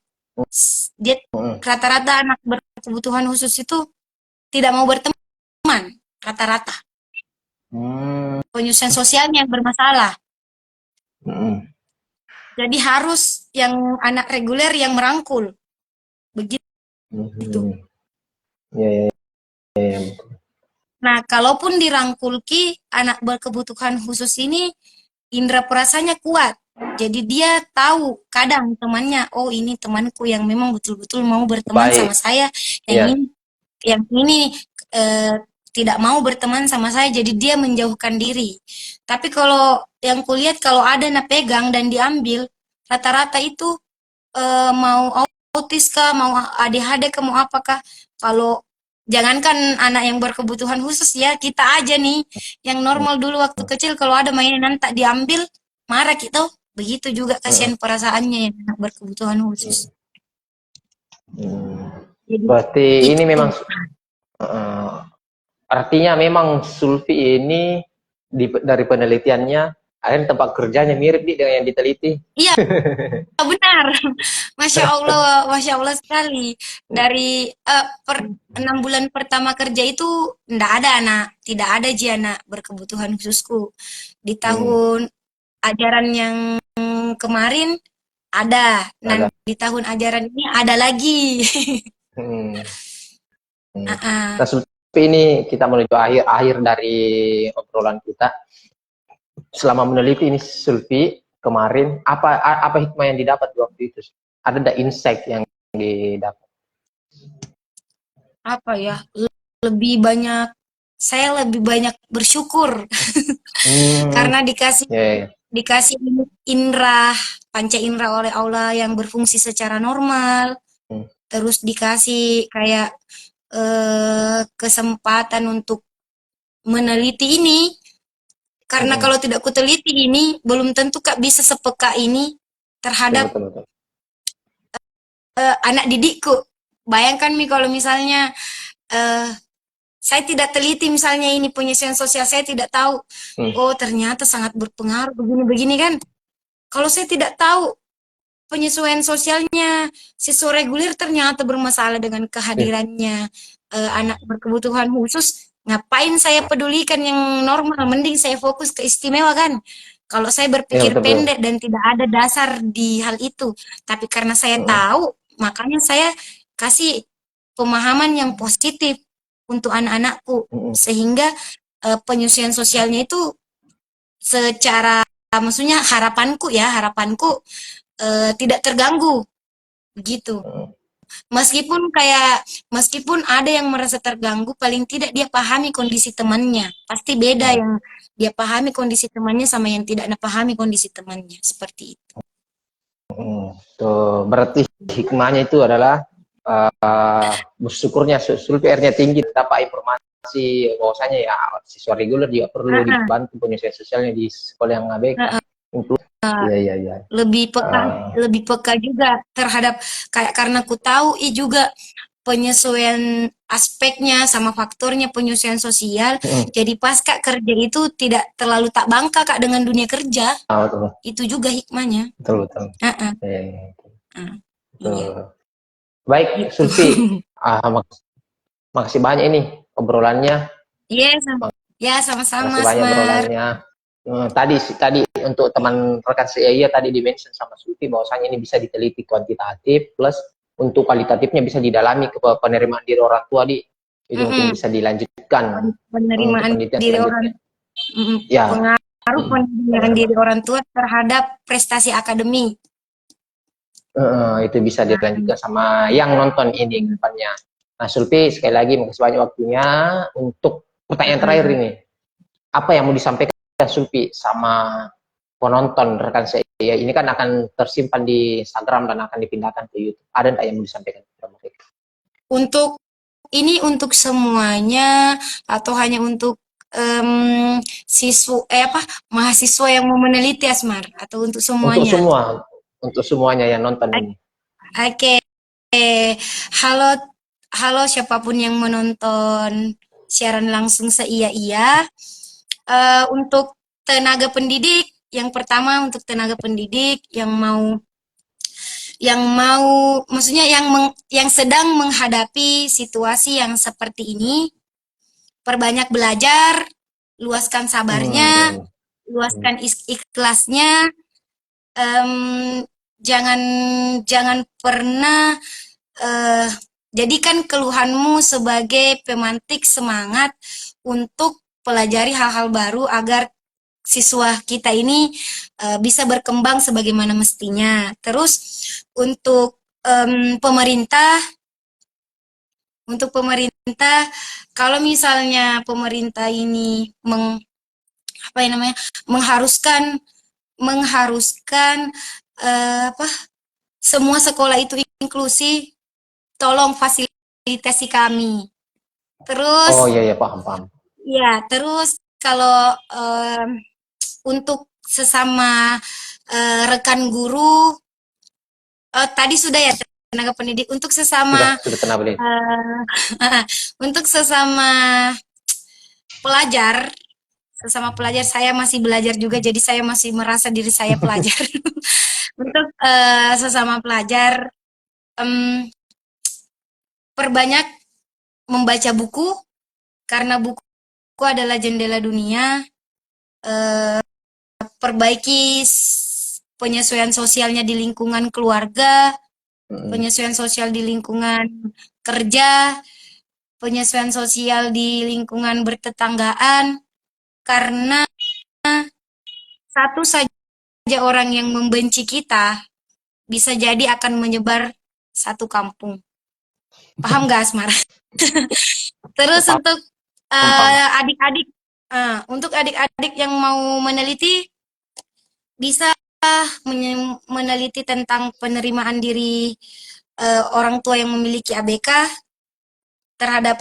Dia Hmm. rata-rata anak berkebutuhan khusus itu tidak mau berteman, rata-rata. Hmm. Penyesuaian sosialnya yang bermasalah. Hmm. Jadi harus yang anak reguler yang merangkul. Begitu. Hmm. Ya, ya, ya, ya. Nah, kalaupun dirangkul anak berkebutuhan khusus ini indera perasanya kuat. Jadi dia tahu kadang temannya, oh ini temanku yang memang betul-betul mau berteman sama Baik, saya, yang ya. ini yang ini tidak mau berteman sama saya, jadi dia menjauhkan diri. Tapi kalau yang kulihat kalau ada na pegang dan diambil, rata-rata itu mau autis kah, mau ADHD kah, mau apakah. Kalau jangankan anak yang berkebutuhan khusus ya, kita aja nih yang normal dulu waktu kecil kalau ada mainan tak diambil, marah kita. Begitu juga Mm, kasihan perasaannya yang anak berkebutuhan khusus. mm, mm. Jadi Berarti ini itu. memang eh, artinya memang Sulfi ini dari penelitiannya akhirnya tempat kerjanya mirip nih dengan yang diteliti. Iya, benar. Masya Allah sekali. Dari 6 bulan pertama kerja itu ndak ada anak, tidak ada ji anak berkebutuhan khususku. Di Hmm, tahun ajaran yang kemarin ada, dan ada. di tahun ajaran ini ada lagi. Hmm, hmm. Ah, ah. Nah, Sulfi ini kita menuju akhir dari obrolan kita. Selama meneliti ini Sulfi kemarin apa hikmah yang didapat di waktu itu? Ada ada insight yang didapat? Apa ya? Lebih banyak saya lebih banyak bersyukur Hmm, karena dikasih ya, ya, ya. dikasih indera, panca indera oleh Allah yang berfungsi secara normal, Hmm, terus dikasih kayak kesempatan untuk meneliti ini, karena hmm, kalau tidak kuteliti ini belum tentu Kak bisa sepeka ini betul, terhadap betul, betul. anak didikku. Bayangkan Mi kalau misalnya eh, saya tidak teliti misalnya ini penyelesaian sosial, saya tidak tahu, Hmm, oh ternyata sangat berpengaruh begini-begini kan. Kalau saya tidak tahu penyesuaian sosialnya siswa reguler ternyata bermasalah dengan hmm, kehadirannya anak berkebutuhan khusus, ngapain saya pedulikan yang normal, mending saya fokus ke istimewa kan. Kalau saya ya berpikir betul, betul. pendek dan tidak ada dasar di hal itu, tapi karena saya Hmm, tahu, makanya saya kasih pemahaman yang positif untuk anak-anakku, hmm, sehingga penyesuaian sosialnya itu secara, maksudnya harapanku tidak terganggu begitu. hmm, Meskipun ada yang merasa terganggu, paling tidak dia pahami kondisi temannya. Pasti beda hmm, yang dia pahami kondisi temannya sama yang tidak pahami kondisi temannya. Seperti itu. hmm. Tuh, berarti hikmahnya itu adalah bersyukurnya Sulfi R-nya tinggi, dapat informasi bahwasanya ya siswa reguler juga perlu Uh-uh, dibantu penyelesaian sosialnya di sekolah yang ABK. uh-uh. Iya, iya, iya. Lebih peka, Uh, lebih peka juga terhadap, kayak karena ku tahu juga penyesuaian aspeknya sama faktornya penyesuaian sosial. hmm, Jadi pas Kak kerja itu tidak terlalu tak bangka Kak dengan dunia kerja. betul, Itu juga hikmahnya. betul, betul. Uh-uh, Eh, uh, iya, betul. Baik, gitu. Sulfi, makasih banyak ini obrolannya. Yes, ya sama-sama Makasih banyak Semar. obrolannya. Tadi untuk teman rekan saya iya tadi dimention sama Sulfi bahwasanya ini bisa diteliti kuantitatif plus untuk kualitatifnya bisa didalami ke penerimaan diri orang tua di itu mungkin Mm-mm. bisa dilanjutkan untuk Penerimaan penelitian diri orang, selanjutnya. mm-mm. Ya, Pengaruh penerimaan diri orang tua terhadap prestasi akademik. itu bisa Nah, dilanjutkan sama yang nonton ini ke depannya. Nah, Sulfi sekali lagi makasih banyak waktunya untuk pertanyaan terakhir mm-mm. ini. Apa yang mau disampaikan Sulfi sama penonton rekan saya ini kan akan tersimpan di Instagram dan akan dipindahkan ke YouTube. Ada nggak yang mau disampaikan kepada mereka? Untuk ini untuk semuanya atau hanya untuk mahasiswa yang mau meneliti Asmar, atau untuk Untuk semuanya? semua, untuk semuanya yang nonton ini. Oke, halo, halo siapapun yang menonton siaran langsung seia-ia. Untuk tenaga pendidik, yang pertama untuk tenaga pendidik yang mau, maksudnya yang sedang menghadapi situasi yang seperti ini, perbanyak belajar, luaskan sabarnya, Ya, luaskan ikhlasnya, em, jangan jangan pernah eh, jadikan keluhanmu sebagai pemantik semangat untuk pelajari hal-hal baru agar siswa kita ini bisa berkembang sebagaimana mestinya. Terus untuk pemerintah, kalau misalnya pemerintah ini apa yang namanya mengharuskan apa semua sekolah itu inklusi, tolong fasilitasi kami. Oh Terus iya ya, paham paham. ya, terus kalau untuk sesama rekan guru, tadi sudah ya tenaga pendidik untuk Sudah pernah beli. eh, untuk pelajar, sesama pelajar saya masih belajar juga, jadi saya masih merasa diri saya pelajar. Untuk sesama pelajar, em, perbanyak membaca buku karena buku adalah jendela dunia. Perbaiki penyesuaian sosialnya di lingkungan keluarga, penyesuaian sosial di lingkungan kerja, penyesuaian sosial di lingkungan bertetanggaan, karena satu saja orang yang membenci kita bisa jadi akan menyebar satu kampung. Paham gak, Asmara? Terus Paham untuk paham. adik-adik, untuk adik-adik yang mau meneliti, bisa meneliti tentang penerimaan diri orang tua yang memiliki ABK terhadap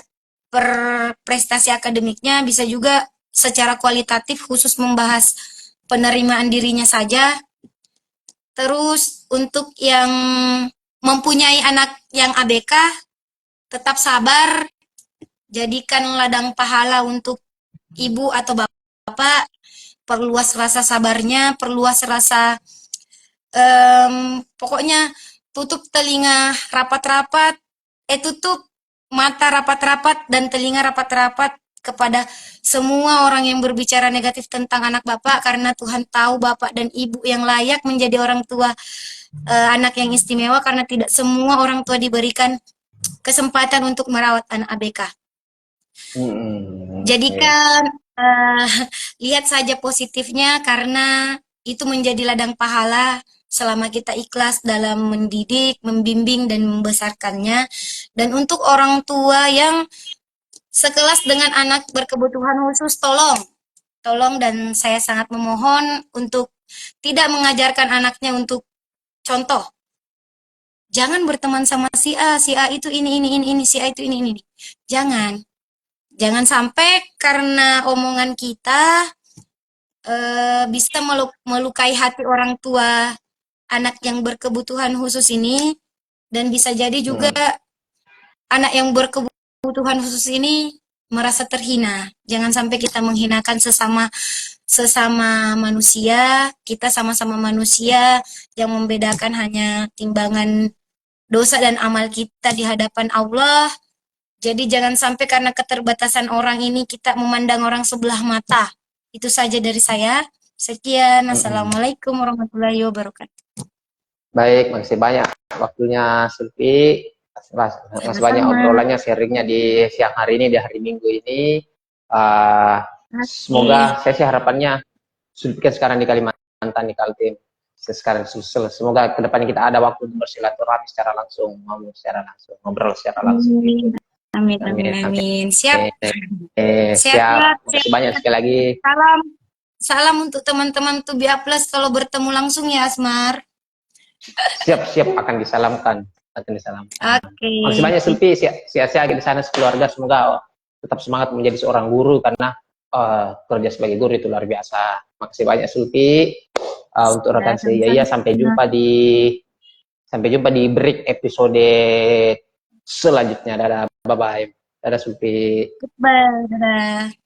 prestasi akademiknya, bisa juga secara kualitatif khusus membahas penerimaan dirinya saja. Terus untuk yang mempunyai anak yang ABK, tetap sabar, jadikan ladang pahala untuk ibu atau bapak, perluas rasa sabarnya, perluas rasa pokoknya tutup telinga rapat-rapat, tutup mata rapat-rapat dan telinga rapat-rapat kepada semua orang yang berbicara negatif tentang anak bapak, karena Tuhan tahu bapak dan ibu yang layak menjadi orang tua anak yang istimewa, karena tidak semua orang tua diberikan kesempatan untuk merawat anak ABK. Jadikan lihat saja positifnya, karena itu menjadi ladang pahala selama kita ikhlas dalam mendidik, membimbing, dan membesarkannya. Dan untuk orang tua yang sekelas dengan anak berkebutuhan khusus, tolong dan saya sangat memohon untuk tidak mengajarkan anaknya untuk contoh. Jangan berteman sama si A itu ini, si A itu ini. Jangan sampai karena omongan kita bisa melukai hati orang tua anak yang berkebutuhan khusus ini, dan bisa jadi juga anak yang berkebutuhan khusus ini merasa terhina. Jangan sampai kita menghinakan sesama manusia. Kita sama-sama manusia, yang membedakan hanya timbangan dosa dan amal kita di hadapan Allah. Jadi jangan sampai karena keterbatasan orang ini kita memandang orang sebelah mata. Itu saja dari saya. Sekian. Assalamualaikum warahmatullahi wabarakatuh. Baik, makasih banyak waktunya Sulfi. Makasih banyak Sama-sama. obrolannya, sharingnya di siang hari ini, di hari Minggu ini. Semoga saya sih harapannya Sulfi kan sekarang di Kalimantan, di Kaltim. Sekarang semoga kedepannya kita ada waktu untuk bersilaturahmi secara langsung, ngobrol secara langsung. Amin. Siap. Siap. Makasih banyak sekali lagi. Salam untuk teman-teman Tubia Plus kalau bertemu langsung ya, Asmar. Siap akan disalamkan. Oke. Makasih banyak Sulfi, sehat-sehat di sana sekeluarga, semoga tetap semangat menjadi seorang guru, karena kerja sebagai guru itu luar biasa. Makasih banyak Sulfi. Untuk rekan saya, sampai jumpa di break episode selanjutnya. Dadah, bye bye. Dadah Sulfi. Dadah.